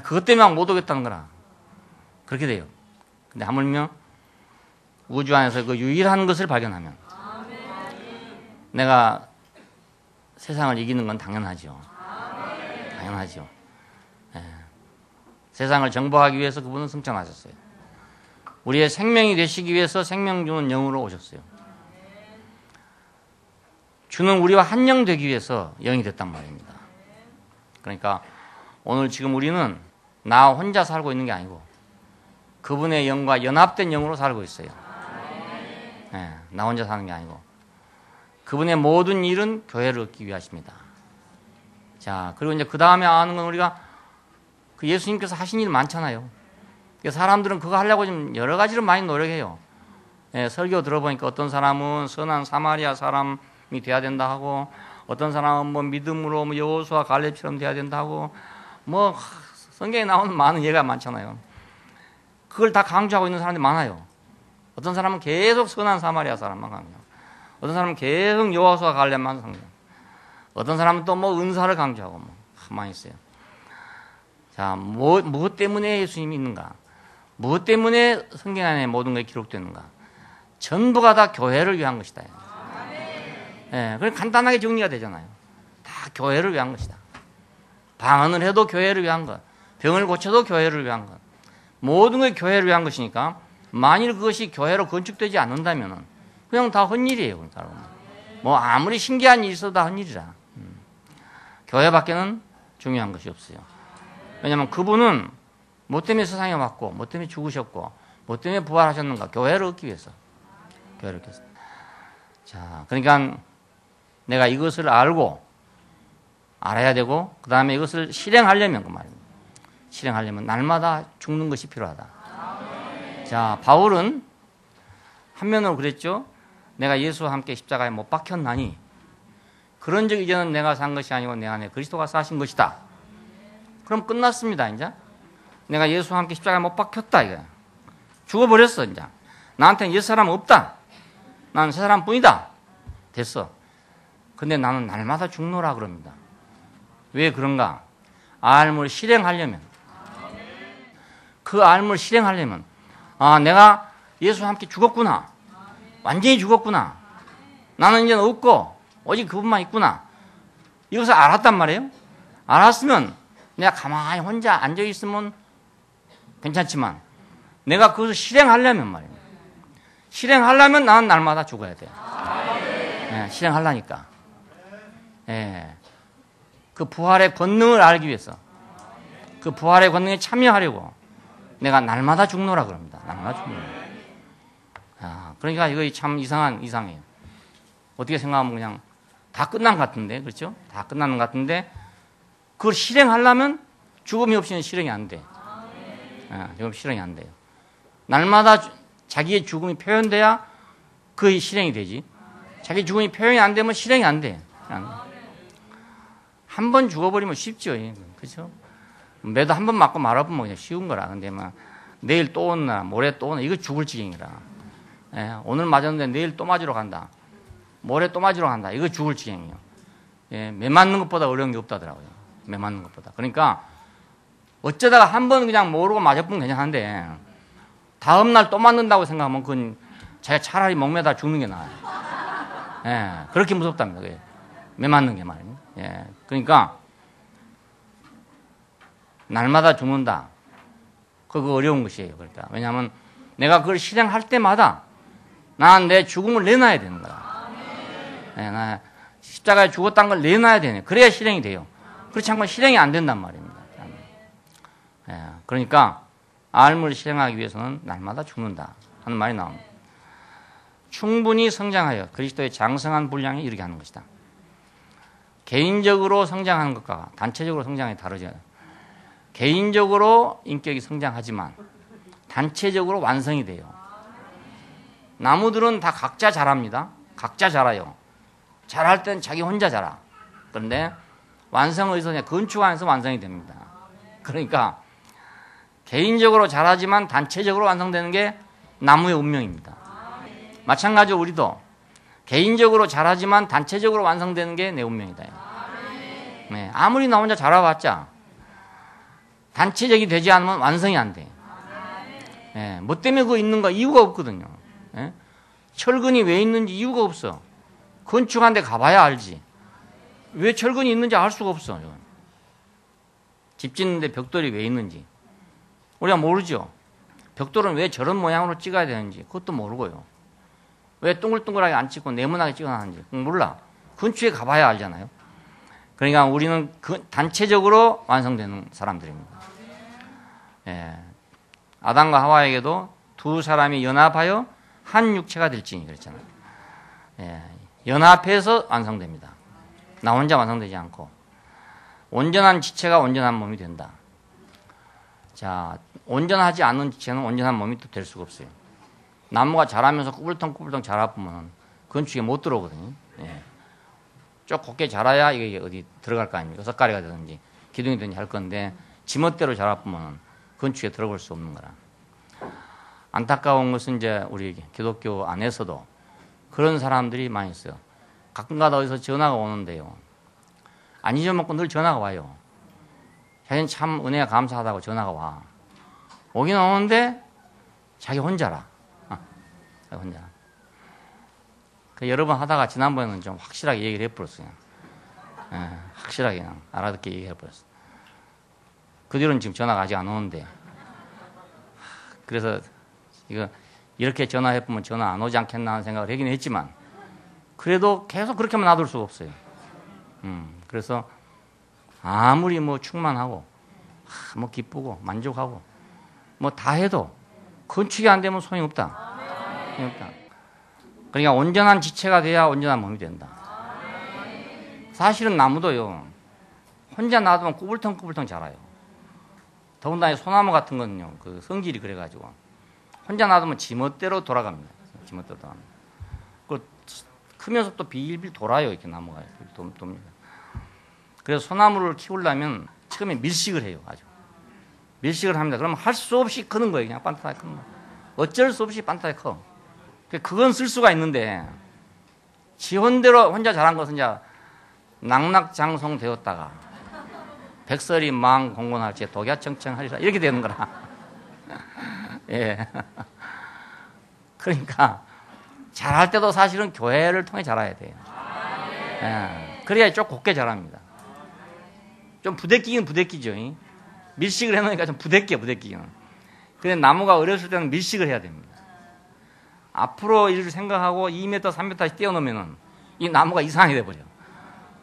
그것 때문에 못 오겠다는 거라. 그렇게 돼요. 근데 하물며, 우주 안에서 그 유일한 것을 발견하면, 내가 세상을 이기는 건 당연하죠. 당연하죠. 예. 세상을 정복하기 위해서 그분은 승천하셨어요. 우리의 생명이 되시기 위해서 생명 주는 영으로 오셨어요. 주는 우리와 한 영 되기 위해서 영이 됐단 말입니다. 그러니까 오늘 지금 우리는 나 혼자 살고 있는 게 아니고 그분의 영과 연합된 영으로 살고 있어요. 네, 나 혼자 사는 게 아니고 그분의 모든 일은 교회를 얻기 위하십니다. 자, 그리고 이제 그 다음에 아는 건 우리가 그 예수님께서 하신 일 많잖아요. 사람들은 그거 하려고 좀 여러 가지로 많이 노력해요. 예, 설교 들어보니까 어떤 사람은 선한 사마리아 사람이 돼야 된다 하고, 어떤 사람은 믿음으로 여호수아 갈렙처럼 돼야 된다 하고, 성경에 나오는 많은 예가 많잖아요. 그걸 다 강조하고 있는 사람들이 많아요. 어떤 사람은 계속 선한 사마리아 사람만 강조하고, 어떤 사람은 계속 여호수아 갈렙만 강조하고, 어떤 사람은 또 은사를 강조하고 많이 있어요. 자, 무엇 때문에 예수님이 있는가? 무엇 때문에 성경 안에 모든 것이 기록되는가? 전부가 다 교회를 위한 것이다. 예, 그럼 간단하게 정리가 되잖아요. 다 교회를 위한 것이다. 방언을 해도 교회를 위한 것, 병을 고쳐도 교회를 위한 것, 모든 것이 교회를 위한 것이니까 만일 그것이 교회로 건축되지 않는다면 그냥 다 헛일이에요. 아무리 신기한 일이 있어도 다 헛일이라. 교회밖에는 중요한 것이 없어요. 왜냐하면 그분은 뭐 때문에 세상에 왔고, 뭐 때문에 죽으셨고, 뭐 때문에 부활하셨는가? 교회를 얻기 위해서. 교회를 얻기 위해서. 자, 그러니까 내가 이것을 알아야 되고, 그 다음에 이것을 실행하려면, 그 말입니다. 실행하려면 날마다 죽는 것이 필요하다. 자, 바울은 한면으로 그랬죠. 내가 예수와 함께 십자가에 못 박혔나니 그런 적 이제는 내가 산 것이 아니고 내 안에 그리스도가 사신 것이다. 그럼 끝났습니다. 이제 내가 예수와 함께 십자가에 못 박혔다. 이거 죽어버렸어. 이제 나한테는 옛사람 없다. 나는 새 사람뿐이다. 됐어. 근데 나는 날마다 죽노라 그럽니다. 왜 그런가? 알물 실행하려면, 그 알물 실행하려면, 아, 내가 예수와 함께 죽었구나. 완전히 죽었구나. 나는 이제 없고 오직 그분만 있구나. 이것을 알았단 말이에요. 알았으면 내가 가만히 혼자 앉아 있으면 괜찮지만 내가 그것을 실행하려면 말입니다. 실행하려면 나는 날마다 죽어야 돼요. 네, 실행하려니까. 네. 그 부활의 권능을 알기 위해서, 그 부활의 권능에 참여하려고 내가 날마다 죽노라 그럽니다. 날마다 죽노라. 아, 그러니까 이거 참 이상해요. 어떻게 생각하면 그냥 다 끝난 것 같은데, 그렇죠? 다 끝나는 것 같은데 그걸 실행하려면 죽음이 없이는 실행이 안 돼. 죽음 실행이 안 돼요. 날마다 자기의 죽음이 표현돼야 그 실행이 되지. 자기 죽음이 표현이 안 되면 실행이 안 돼. 한 번 죽어버리면 쉽죠. 그렇죠? 매도 한 번 맞고 말아보면 그냥 쉬운 거라. 근데 막 내일 또 온나 모레 또 오나 이거 죽을 지경이라. 예, 오늘 맞았는데 내일 또 맞으러 간다. 모레 또 맞으러 간다. 이거 죽을 지경이에요. 예, 매 맞는 것보다 어려운 게 없다더라고요. 매 맞는 것보다. 그러니까 어쩌다가 한 번 그냥 모르고 맞아보면 괜찮은데 다음날 또 맞는다고 생각하면 그건 자기가 차라리 목매다 죽는 게 나아요. 예, 그렇게 무섭답니다. 그게. 매 맞는 게 말이에요. 예, 그러니까 날마다 죽는다. 그거 어려운 것이에요. 그러니까 왜냐하면 내가 그걸 실행할 때마다 난 내 죽음을 내놔야 되는 거야. 예, 나 십자가에 죽었다는 걸 내놔야 되네. 그래야 실행이 돼요. 그렇지 않고는 실행이 안 된단 말입니다. 예, 그러니까 알물 실행하기 위해서는 날마다 죽는다 하는 말이 나옵니다. 충분히 성장하여 그리스도의 장성한 분량에 이르게 하는 것이다. 개인적으로 성장하는 것과 단체적으로 성장이 다르죠. 개인적으로 인격이 성장하지만 단체적으로 완성이 돼요. 나무들은 다 각자 자랍니다. 각자 자라요. 자랄 땐 자기 혼자 자라. 그런데 완성은 어디서 그냥 건축 안에서 완성이 됩니다. 그러니까 개인적으로 자라지만 단체적으로 완성되는 게 나무의 운명입니다. 마찬가지로 우리도 개인적으로 자라지만 단체적으로 완성되는 게 내 운명이다. 네, 아무리 나 혼자 자라봤자 단체적이 되지 않으면 완성이 안 돼. 네, 뭐 때문에 그거 있는가 이유가 없거든요. 네? 철근이 왜 있는지 이유가 없어. 건축한 데 가봐야 알지. 왜 철근이 있는지 알 수가 없어. 집 짓는데 벽돌이 왜 있는지 우리가 모르죠. 벽돌은 왜 저런 모양으로 찍어야 되는지 그것도 모르고요. 왜 동글동글하게 안 찍고 네모나게 찍어놨는지 몰라. 건축에 가봐야 알잖아요. 그러니까 우리는 단체적으로 완성되는 사람들입니다. 예. 아담과 하와에게도 두 사람이 연합하여 한 육체가 될지니 그랬잖아요. 예. 연합해서 완성됩니다. 나 혼자 완성되지 않고 온전한 지체가 온전한 몸이 된다. 자, 온전하지 않은 지체는 온전한 몸이 또 될 수가 없어요. 나무가 자라면서 꾸불텅꾸불텅 자라보면 건축에 못 들어오거든요. 예. 쭉 곱게 자라야 이게 어디 들어갈 거 아닙니까? 석가래가 되든지 기둥이 되든지 할 건데 지멋대로 자라보면 건축에 들어갈 수 없는 거라. 안타까운 것은 이제 우리 기독교 안에서도 그런 사람들이 많이 있어요. 가끔가다 어디서 전화가 오는데요. 안 잊어먹고 늘 전화가 와요. 자기는 참 은혜가 감사하다고 전화가 와. 오긴 오는데 자기 혼자라. 자기 혼자. 여러 번 하다가 지난번에는 좀 확실하게 얘기를 해버렸어요. 예, 확실하게 그냥 알아듣게 얘기해버렸어요. 그 뒤로는 지금 전화가 아직 안 오는데. 그래서 이거 이렇게 전화해보면 전화 안 오지 않겠나 하는 생각을 하긴 했지만 그래도 계속 그렇게만 놔둘 수가 없어요. 그래서 아무리 뭐 충만하고 뭐 기쁘고 만족하고 뭐 다 해도 건축이 안 되면 소용이 없다. 소용이 없다. 그러니까 온전한 지체가 돼야 온전한 몸이 된다. 사실은 나무도요. 혼자 놔두면 꾸불텅꾸불텅 자라요. 더군다나 소나무 같은 거는요. 그 성질이 그래가지고 혼자 놔두면 지멋대로 돌아갑니다. 지멋대로. 그 크면서 또 빌빌 돌아요. 이렇게 나무가 돕니다. 그래서 소나무를 키우려면 처음에 밀식을 해요. 아주 밀식을 합니다. 그러면 할 수 없이 크는 거예요. 그냥 반듯하게 크는 거. 어쩔 수 없이 반듯하게 커. 그건 쓸 수가 있는데 지 혼대로 혼자 자란 것은 이제 낙낙장성 되었다가 백설이 망공곤할지 독야청청하리라 이렇게 되는 거라. 예. 그러니까 잘할 때도 사실은 교회를 통해 자라야 돼요. 예. 그래야 좀 곱게 자랍니다. 좀 부대끼긴 부대끼죠. 밀식을 해놓으니까 좀 부대끼기는. 근데 나무가 어렸을 때는 밀식을 해야 됩니다. 앞으로 일을 생각하고 2m, 3m씩 뛰어넘으면 이 나무가 이상하게 돼버려.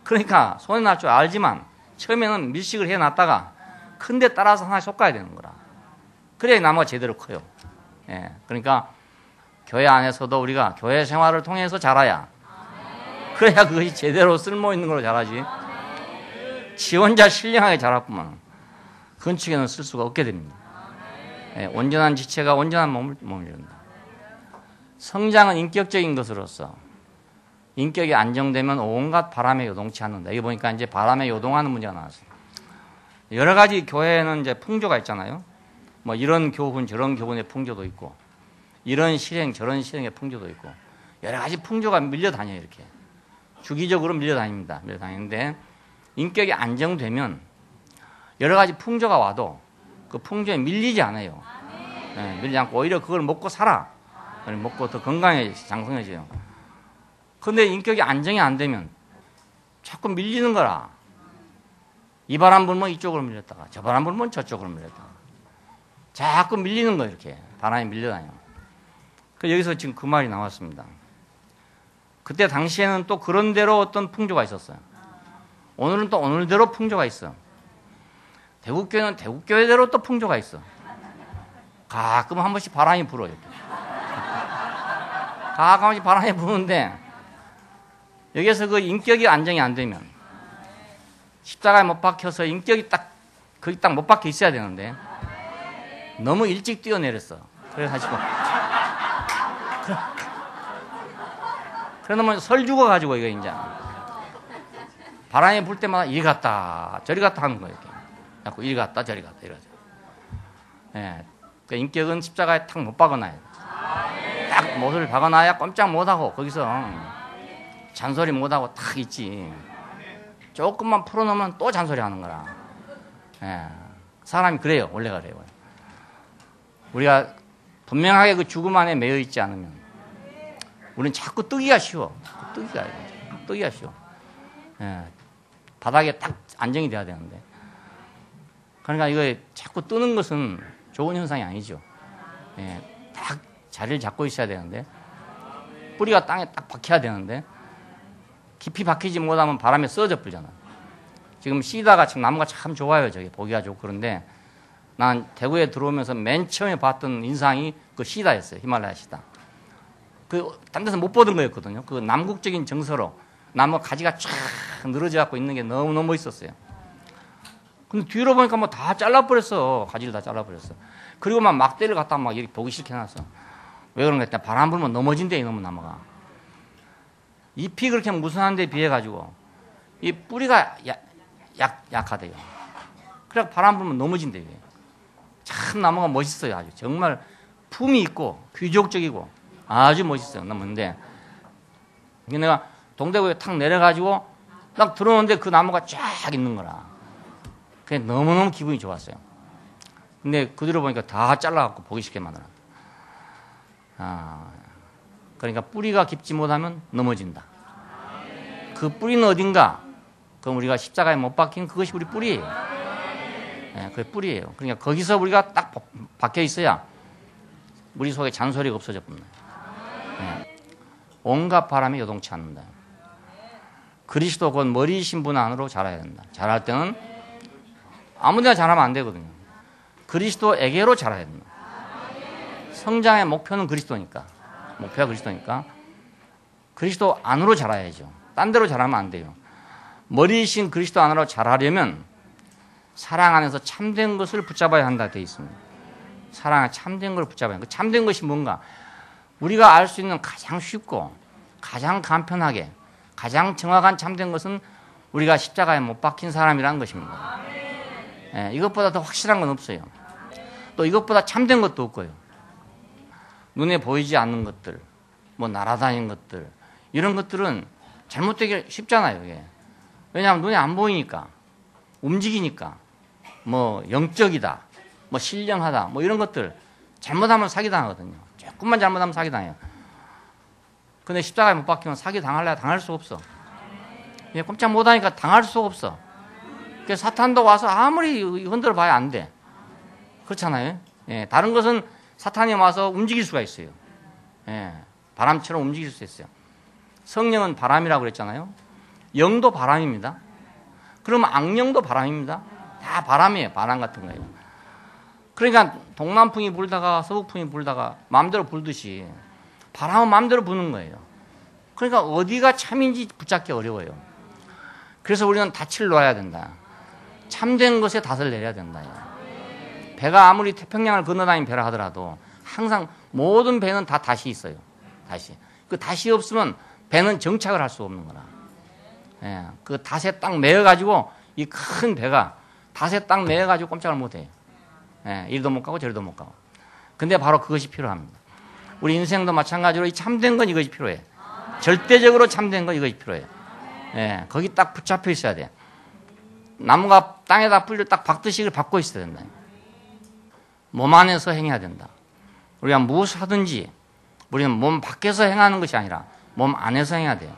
그러니까 손에 날 줄 알지만 처음에는 밀식을 해놨다가 큰데 따라서 하나 솎아야 되는 거라. 그래야 나무가 제대로 커요. 예. 그러니까 교회 안에서도 우리가 교회 생활을 통해서 자라야, 그래야 그것이 제대로 쓸모 있는 걸로 자라지. 지 혼자 신령하게 자랄 뿐만 건축에는 쓸 수가 없게 됩니다. 예. 온전한 지체가 온전한 몸을 이룬다. 성장은 인격적인 것으로서 인격이 안정되면 온갖 바람에 요동치 않는다. 이게 보니까 이제 바람에 요동하는 문제가 나왔어요. 여러 가지 교회에는 이제 풍조가 있잖아요. 뭐 이런 교훈 저런 교훈의 풍조도 있고, 이런 실행 저런 실행의 풍조도 있고, 여러 가지 풍조가 밀려다녀요. 이렇게 주기적으로 밀려다닙니다. 밀려다니는데 인격이 안정되면 여러 가지 풍조가 와도 그 풍조에 밀리지 않아요. 네, 밀리지 않고 오히려 그걸 먹고 살아. 먹고 더 건강해지고 장성해져요. 근데 인격이 안정이 안 되면 자꾸 밀리는 거라. 이 바람 불면 이쪽으로 밀렸다가 저 바람 불면 저쪽으로 밀렸다가 자꾸 밀리는 거예요. 이렇게 바람이 밀려다녀요. 여기서 지금 그 말이 나왔습니다. 그때 당시에는 또 그런 대로 어떤 풍조가 있었어요. 오늘은 또 오늘대로 풍조가 있어. 대국교회는 대국교회대로 또 풍조가 있어. 가끔 한 번씩 바람이 불어요. 가끔 한 번씩 바람이 부는데 여기에서 그 인격이 안정이 안 되면 십자가에 못 박혀서 인격이 거기 딱 못 박혀 있어야 되는데 너무 일찍 뛰어내렸어. 그래가지고 그래 놓으면 설 죽어가지고 이거 이제 바람이 불 때마다 이리 갔다 저리 갔다 하는 거예요. 자꾸 이리 갔다 저리 갔다 이러죠. 예, 그 인격은 십자가에 탁 못 박아놔야 돼. 딱 못을 박아놔야 꼼짝 못하고 거기서 잔소리 못하고 탁 있지. 조금만 풀어놓으면 또 잔소리 하는 거라. 예, 사람이 그래요. 원래가 그래요. 우리가 분명하게 그 죽음 안에 매여 있지 않으면 우리는 자꾸 뜨기가 쉬워. 뜨기가 쉬워. 예, 바닥에 딱 안정이 돼야 되는데. 그러니까 이거 자꾸 뜨는 것은 좋은 현상이 아니죠. 예, 딱 자리를 잡고 있어야 되는데 뿌리가 땅에 딱 박혀야 되는데 깊이 박히지 못하면 바람에 쓰러져 버리잖아. 지금 시다가 참 나무가 참 좋아요. 저기 보기가 좋고. 그런데 난 대구에 들어오면서 맨 처음에 봤던 인상이 그 시다였어요. 히말라야 시다. 딴 데서 못 보던 거였거든요. 그 남국적인 정서로 나무 가지가 쫙 늘어져 갖고 있는 게 너무너무 멋있었어요. 근데 뒤로 보니까 뭐 다 잘라버렸어. 가지를 다 잘라버렸어. 그리고 막 막대를 갖다 막 이렇게 보기 싫게 해놨어. 왜 그런가 했더니 바람 불면 넘어진대, 이놈의 나무가. 잎이 그렇게 무성한 데 비해가지고 이 뿌리가 약하대요. 그래 바람 불면 넘어진대. 이게. 참 나무가 멋있어요. 아주 정말 품이 있고 귀족적이고 아주 멋있어요. 나무인데 내가 동대구에 탁 내려가지고 딱 들어오는데 그 나무가 쫙 있는 거라. 그게 너무너무 기분이 좋았어요. 근데 그 뒤로 보니까 다 잘라갖고 보기 쉽게 만들어. 그러니까 뿌리가 깊지 못하면 넘어진다. 그 뿌리는 어딘가? 그럼 우리가 십자가에 못 박힌 그것이 우리 뿌리예요. 네, 그게 뿌리예요. 그러니까 거기서 우리가 딱 박혀 있어야 우리 속에 잔소리가 없어져 봅니다. 네. 온갖 바람이 요동치 않는다. 그리스도 곧 머리이신 분 안으로 자라야 된다. 자랄 때는 아무데나 자라면 안 되거든요. 그리스도에게로 자라야 된다. 성장의 목표는 그리스도니까. 목표가 그리스도니까. 그리스도 안으로 자라야죠. 딴 데로 자라면 안 돼요. 머리이신 그리스도 안으로 자라려면 사랑 안에서 참된 것을 붙잡아야 한다 되어 있습니다. 사랑 안에 참된 걸 붙잡아야 한다. 그 참된 것이 뭔가? 우리가 알 수 있는 가장 쉽고 가장 간편하게 가장 정확한 참된 것은 우리가 십자가에 못 박힌 사람이라는 것입니다. 예, 이것보다 더 확실한 건 없어요. 또 이것보다 참된 것도 없고요. 눈에 보이지 않는 것들, 뭐 날아다니는 것들, 이런 것들은 잘못되기 쉽잖아요. 이게. 왜냐하면 눈에 안 보이니까, 움직이니까, 뭐 영적이다, 뭐 신령하다, 뭐 이런 것들 잘못하면 사기당하거든요. 조금만 잘못하면 사기당해요. 근데 십자가에 못 박히면 사기당할래? 당할 수 없어. 꼼짝 못하니까 당할 수 없어. 그래서 사탄도 와서 아무리 흔들어 봐야 안 돼. 그렇잖아요. 예, 다른 것은 사탄이 와서 움직일 수가 있어요. 예, 바람처럼 움직일 수 있어요. 성령은 바람이라고 그랬잖아요. 영도 바람입니다. 그러면 악령도 바람입니다. 다 바람이에요. 바람 같은 거예요. 그러니까 동남풍이 불다가 서북풍이 불다가 마음대로 불듯이 바람은 마음대로 부는 거예요. 그러니까 어디가 참인지 붙잡기 어려워요. 그래서 우리는 닻을 놓아야 된다. 참된 것에 닻을 내려야 된다. 배가 아무리 태평양을 건너다니는 배라 하더라도 항상 모든 배는 다 닻이 있어요. 닻이. 그 닻이 없으면 배는 정착을 할 수 없는 거라. 예, 그 닷에 딱 매어가지고 이 큰 배가 닷에 딱 매어가지고 꼼짝을 못해요. 예, 이리도 못 가고 저리도 못 가고. 근데 바로 그것이 필요합니다. 우리 인생도 마찬가지로 이 참된 건 이것이 필요해. 절대적으로 참된 건 이것이 필요해. 예, 거기 딱 붙잡혀 있어야 돼. 나무가 땅에다 뿌리를 딱 박듯이 박고 있어야 된다. 몸 안에서 행해야 된다. 우리가 무엇을 하든지 우리는 몸 밖에서 행하는 것이 아니라 몸 안에서 행해야 돼요.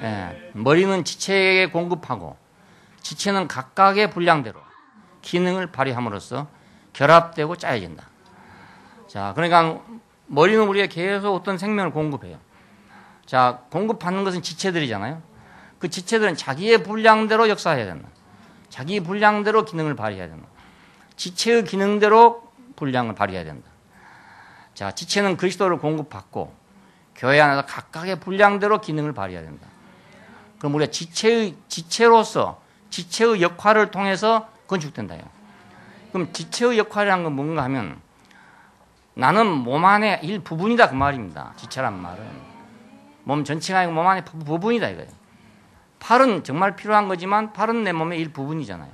예, 머리는 지체에게 공급하고 지체는 각각의 분량대로 기능을 발휘함으로써 결합되고 짜여진다. 자, 그러니까 머리는 우리가 계속 어떤 생명을 공급해요. 자, 공급하는 것은 지체들이잖아요. 그 지체들은 자기의 분량대로 역사해야 된다. 자기 분량대로 기능을 발휘해야 된다. 지체의 기능대로 분량을 발휘해야 된다. 자, 지체는 그리스도를 공급받고 교회 안에서 각각의 분량대로 기능을 발휘해야 된다. 그럼 우리가 지체로서 지체의 역할을 통해서 건축된다. 그럼 지체의 역할이라는 건 뭔가 하면 나는 몸 안의 일부분이다 그 말입니다. 지체란 말은 몸 전체가 아니고 몸 안의 부분이다 이거예요. 팔은 정말 필요한 거지만 팔은 내 몸의 일부분이잖아요.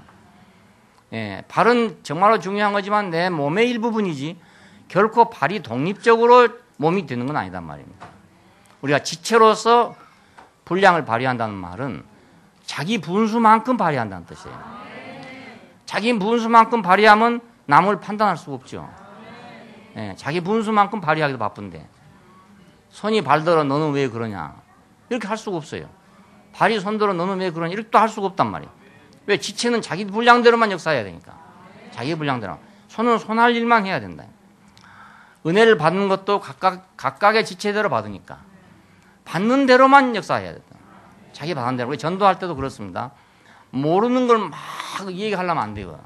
예, 팔은 정말로 중요한 거지만 내 몸의 일부분이지 결코 팔이 독립적으로 몸이 되는 건 아니단 말입니다. 우리가 지체로서 분량을 발휘한다는 말은 자기 분수만큼 발휘한다는 뜻이에요. 자기 분수만큼 발휘하면 남을 판단할 수가 없죠. 예, 자기 분수만큼 발휘하기도 바쁜데 손이 발더러 너는 왜 그러냐 이렇게 할 수가 없어요. 발이 손들어 너는 왜 그러냐 이렇게 또 할 수가 없단 말이에요. 왜? 지체는 자기 분량대로만 역사해야 되니까. 자기 분량대로. 손은 손할 일만 해야 된다. 은혜를 받는 것도 각각의 지체대로 받으니까 받는 대로만 역사해야 된다. 자기 받은 대로. 우리 전도할 때도 그렇습니다. 모르는 걸 막 얘기하려면 안 돼요.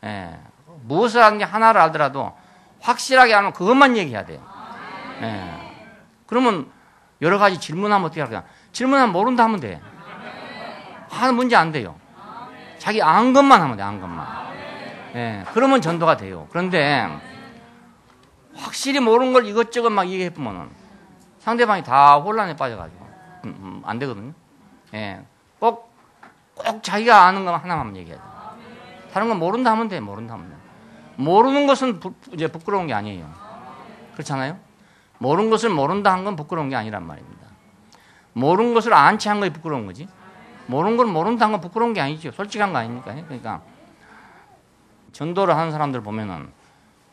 예, 무엇을 하는지 하나를 알더라도 확실하게 알면 그것만 얘기해야 돼요. 예, 그러면 여러 가지 질문하면 어떻게 할까요? 질문하면 모른다 하면 돼. 하는 문제 안 돼요. 자기 아는 것만 하면 돼, 아는 것만. 예, 그러면 전도가 돼요. 그런데 확실히 모르는 걸 이것저것 막 얘기해보면 상대방이 다 혼란에 빠져가지고 안 되거든요. 예, 꼭 자기가 아는 것 하나만 얘기해야 돼. 다른 건 모른다 하면 돼, 모른다 하면 돼. 모르는 것은 이제 부끄러운 게 아니에요. 그렇잖아요? 모르는 것을 모른다 한 건 부끄러운 게 아니란 말입니다. 모르는 것을 안 채 한 것이 부끄러운 거지. 모르는 걸 모른다 한 건 부끄러운 게 아니죠. 솔직한 거 아닙니까? 그러니까 전도를 하는 사람들 보면은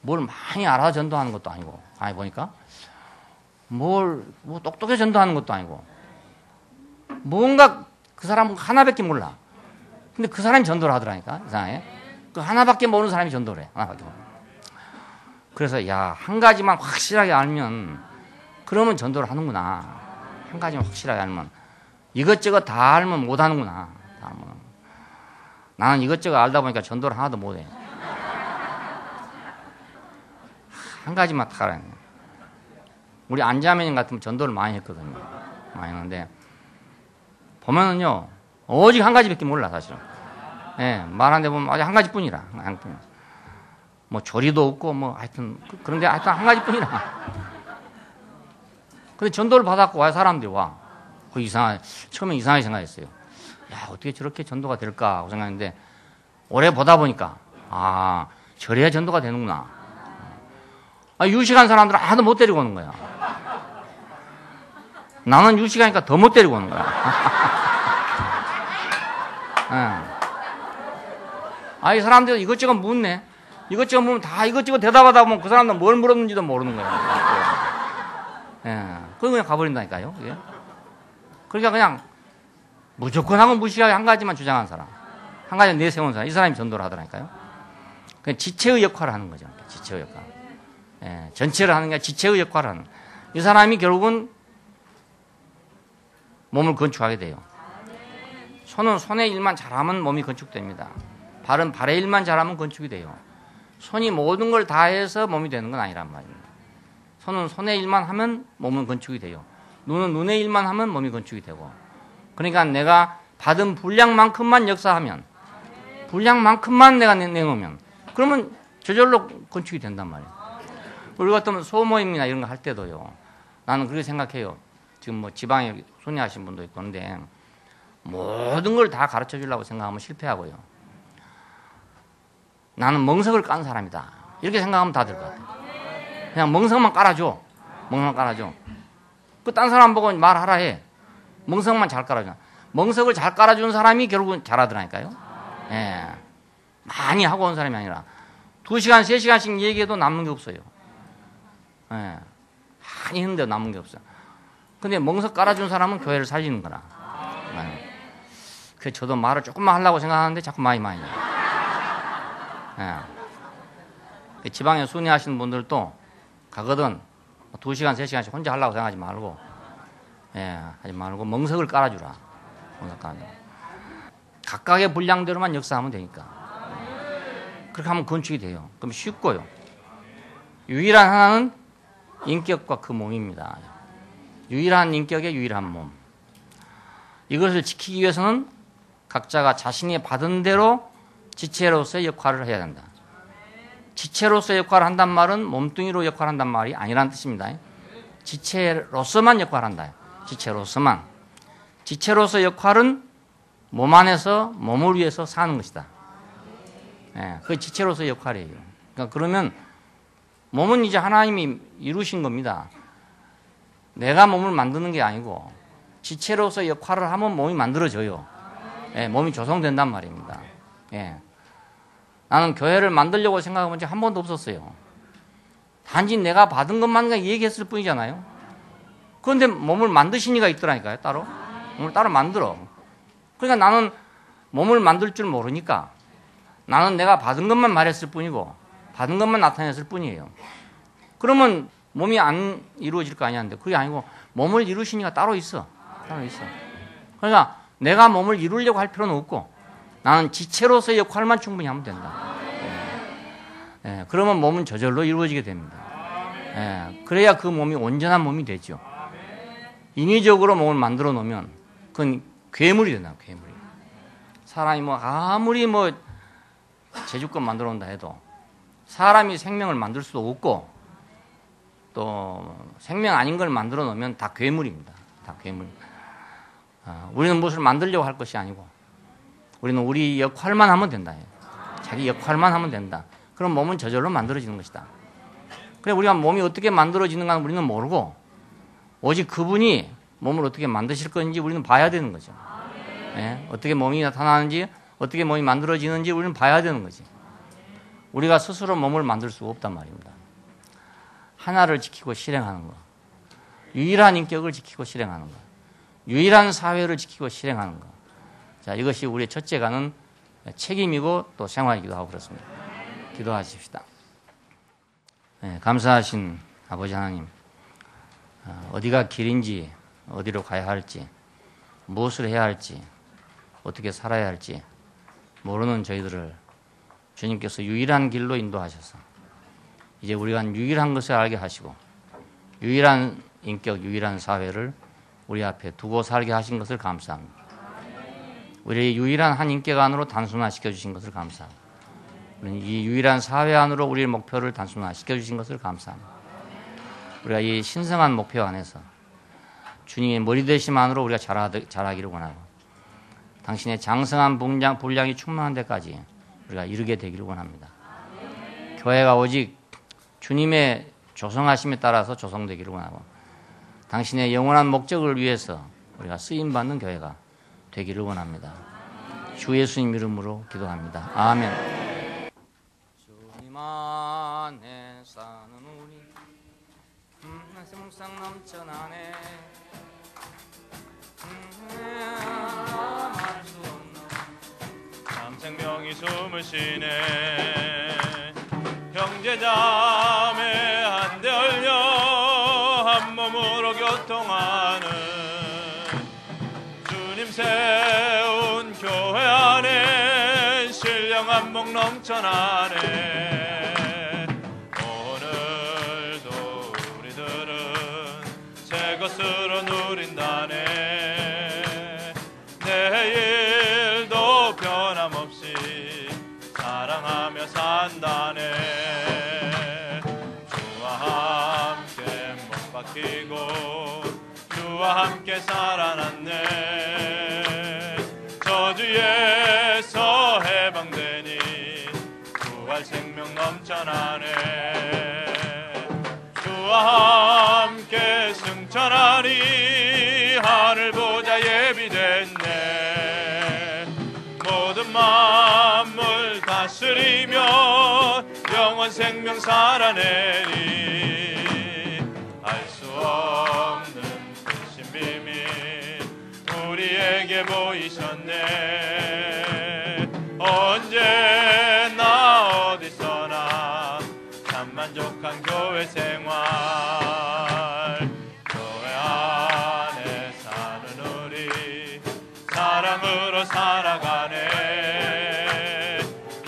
뭘 많이 알아 전도하는 것도 아니고, 아니 보니까 뭐 똑똑해 전도하는 것도 아니고, 뭔가 그 사람은 하나밖에 몰라. 근데 그 사람이 전도를 하더라니까, 이상하게. 그 하나밖에 모르는 사람이 전도를 해. 하나밖에 모르는. 그래서 야, 한 가지만 확실하게 알면 그러면 전도를 하는구나. 한 가지만 확실하게 알면. 이것저것 다 알면 못 하는구나. 다 알면. 나는 이것저것 알다 보니까 전도를 하나도 못 해. 한 가지만 다 알아야 돼. 우리 안자매님 같으면 전도를 많이 했거든요. 많이 했는데 보면은요, 오직 한 가지밖에 몰라, 사실은. 예, 말하는데 보면 아직 한 가지뿐이라. 뭐 조리도 없고 뭐 하여튼 그런데 하여튼 한 가지뿐이라. 근데 전도를 받았고 와 사람들이 와. 처음에 이상하게 생각했어요. 야, 어떻게 저렇게 전도가 될까 하고 생각했는데 오래 보다 보니까 저래야 전도가 되는구나. 유식한 사람들은 하나도 못 데리고 오는 거야. 나는 유식하니까 더 못 데리고 오는 거야. 이 사람들 이것저것 묻네. 이것저것 묻으면 다 이것저것 대답하다 보면 그 사람들은 뭘 물었는지도 모르는 거야. 그거 그냥 가버린다니까요. 예. 그러니까 그냥 무조건 하고 무시하게 한 가지만 주장한 사람, 한 가지 내세운 사람, 이 사람이 전도를 하더라니까요. 그냥 지체의 역할을 하는 거죠. 지체의 역할. 예, 전체를 하는 게 지체의 역할을 하는. 이 사람이 결국은 몸을 건축하게 돼요. 손은 손의 일만 잘하면 몸이 건축됩니다. 발은 발의 일만 잘하면 건축이 돼요. 손이 모든 걸 다 해서 몸이 되는 건 아니란 말입니다. 손은 손의 일만 하면 몸은 건축이 돼요. 눈은 눈의 일만 하면 몸이 건축이 되고. 그러니까 내가 받은 분량만큼만 역사하면, 분량만큼만 내가 내놓으면, 그러면 저절로 건축이 된단 말이에요. 우리 같으면 소모임이나 이런 거 할 때도요. 나는 그렇게 생각해요. 지금 뭐 지방에 순회하신 분도 있고 그런데 모든 걸 다 가르쳐 주려고 생각하면 실패하고요. 나는 멍석을 깐 사람이다. 이렇게 생각하면 다 될 것 같아요. 그냥 멍석만 깔아줘. 멍석만 깔아줘. 그 딴 사람 보고 말하라 해. 멍석만 잘 깔아줘. 멍석을 잘 깔아준 사람이 결국은 잘하더라니까요. 예. 많이 하고 온 사람이 아니라 2시간, 3시간씩 얘기해도 남는 게 없어요. 예. 많이 했는데 남는 게 없어요. 근데 멍석 깔아준 사람은 교회를 살리는 거라. 예. 그래서 저도 말을 조금만 하려고 생각하는데 자꾸 많이. 예. 지방에 순회하시는 분들도 가거든 2시간, 3시간씩 혼자 하려고 생각하지 말고, 하지 말고 멍석을 깔아주라. 멍석 깔아주라. 각각의 분량대로만 역사하면 되니까. 그렇게 하면 건축이 돼요. 그럼 쉽고요. 유일한 하나는 인격과 그 몸입니다. 유일한 인격의 유일한 몸. 이것을 지키기 위해서는 각자가 자신이 받은 대로 지체로서의 역할을 해야 된다. 지체로서의 역할을 한단 말은 몸뚱이로 역할을 한단 말이 아니라는 뜻입니다. 지체로서만 역할을 한다. 지체로서만. 지체로서의 역할은 몸 안에서 몸을 위해서 사는 것이다. 그게 지체로서의 역할이에요. 그러니까 그러면 몸은 이제 하나님이 이루신 겁니다. 내가 몸을 만드는 게 아니고 지체로서의 역할을 하면 몸이 만들어져요. 몸이 조성된단 말입니다. 나는 교회를 만들려고 생각해본 적 한 번도 없었어요. 단지 내가 받은 것만 얘기했을 뿐이잖아요. 그런데 몸을 만드신 이가 있더라니까요, 따로. 몸을 따로 만들어. 그러니까 나는 몸을 만들 줄 모르니까 나는 내가 받은 것만 말했을 뿐이고 받은 것만 나타냈을 뿐이에요. 그러면 몸이 안 이루어질 거 아니었는데 그게 아니고 몸을 이루신 이가 따로 있어. 따로 있어. 그러니까 내가 몸을 이루려고 할 필요는 없고 나는 지체로서의 역할만 충분히 하면 된다. 그러면 몸은 저절로 이루어지게 됩니다. 그래야 그 몸이 온전한 몸이 되죠. 인위적으로 몸을 만들어 놓으면 그건 괴물이 된다. 괴물이. 사람이 아무리 제주권 만들어 온다 해도 사람이 생명을 만들 수도 없고 또 생명 아닌 걸 만들어 놓으면 다 괴물입니다. 다 괴물. 우리는 무엇을 만들려고 할 것이 아니고 우리는 우리 역할만 하면 된다. 자기 역할만 하면 된다. 그럼 몸은 저절로 만들어지는 것이다. 그래 우리가 몸이 어떻게 만들어지는가 우리는 모르고 오직 그분이 몸을 어떻게 만드실 건지 우리는 봐야 되는 거죠. 어떻게 몸이 나타나는지 어떻게 몸이 만들어지는지 우리는 봐야 되는 거지. 우리가 스스로 몸을 만들 수가 없단 말입니다. 하나를 지키고 실행하는 거. 유일한 인격을 지키고 실행하는 거. 유일한 사회를 지키고 실행하는 거. 자, 이것이 우리의 첫째 가는 책임이고 또 생활이기도 하고 그렇습니다. 기도하십시다. 감사하신 아버지 하나님, 어디가 길인지, 어디로 가야 할지, 무엇을 해야 할지, 어떻게 살아야 할지 모르는 저희들을 주님께서 유일한 길로 인도하셔서 이제 우리가 유일한 것을 알게 하시고 유일한 인격, 유일한 사회를 우리 앞에 두고 살게 하신 것을 감사합니다. 우리의 유일한 한 인격 안으로 단순화시켜 주신 것을 감사합니다. 이 유일한 사회 안으로 우리의 목표를 단순화시켜 주신 것을 감사합니다. 우리가 이 신성한 목표 안에서 주님의 머리 되심만으로 우리가 자라기를 원하고 당신의 장성한 분량이 충만한 데까지 우리가 이르게 되기를 원합니다. 교회가 오직 주님의 조성하심에 따라서 조성되기를 원하고 당신의 영원한 목적을 위해서 우리가 쓰임받는 교회가 되기를 원합니다. 주 예수님 이름으로 기도합니다. 아멘. 주님 안에 사는 우리 묵상 넘쳐나네 말할 수 없는 참 생명이 숨을 쉬네 형제자매 한데 얼려 한 몸으로 교통하는 주님 세운 교회 안에 신령한 목 넘쳐나네 오늘도 우리들은 새 것으로 누린다네 내일도 변함없이 사랑하며 산다네 주와 함께 못 박히고 주와 함께 살아났네 저주에서 해방되니 부활 생명 넘쳐나네 주와 함께 승천하니 하늘 보좌 예비됐네 모든 만물 다스리며 영원 생명 살아내리 알 수 없는 크신 비밀 우리에게 보이셨네 언제나 어디서나 참 만족한 교회 생활 교회 안에 사는 우리 사랑으로 살아가네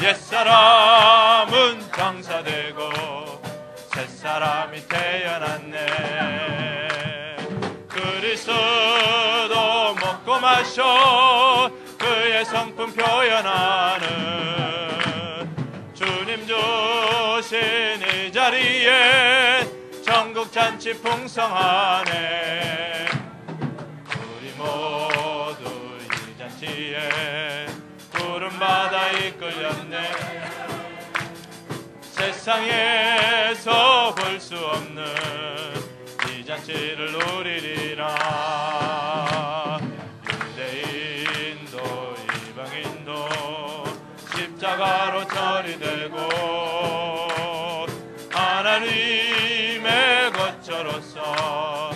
옛사람은 장사되고 새사람이 태어났네 그리스도 먹고 마셔 그의 성품 표현하는 주님 주신 이 자리에 전국 잔치 풍성하네 우리 모두 이 잔치에 구름바다 이끌렸네 세상에서 볼 수 없는 이 잔치를 누리리라 유대인도 이방인도 십자가로 처리되고 하나님의 것처로서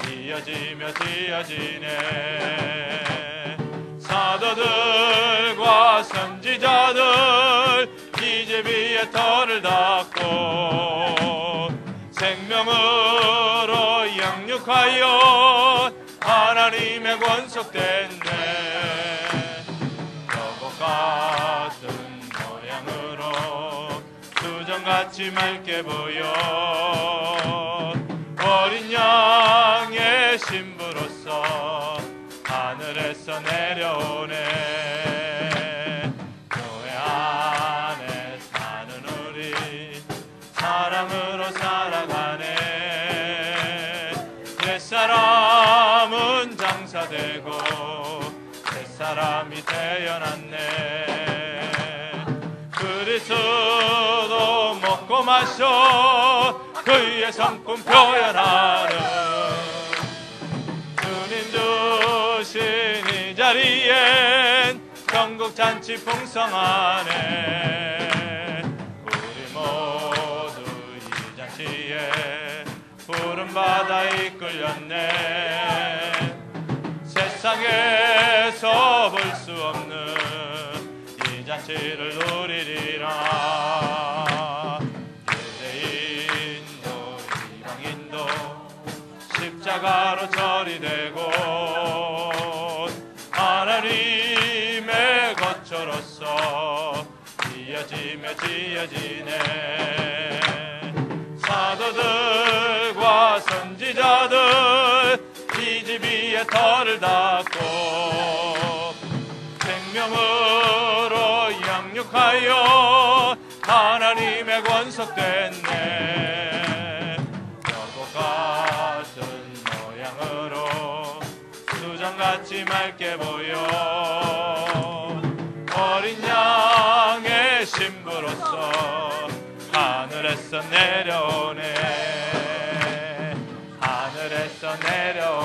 이어지며 지어지네 사도들과 선지자들 이제 비의 털을 닦고 생명으로 양육하여 하나님의 권속됐네 여보 같은 모양으로 수정같이 맑게 보여 어린 양의 신부로서 하늘에서 내려오네 교회 안에 사는 우리 사랑으로 살아가네 옛사람은 장사되고 새사람이 태어났네 그리스도 먹고 마셔 그의 성품 표현하는 주님 주신 이 자리엔 전국 잔치 풍성하네 우리 모두 이 잔치에 푸른 바다 이끌렸네 세상에서 볼 수 없는 이 잔치를 누리리라 유대인도 이방인도 십자가로 처리되고 하나님의 것처로서 이어지며 지어지네 사도들과 선지자들 이 집 위에 털을 닦고 생명으로 양육하여 하나님의 권속됐네 여보 같은 모양으로 밝게 보여 어린 양의 신부로서 하늘에서 내려오네 하늘에서 내려오네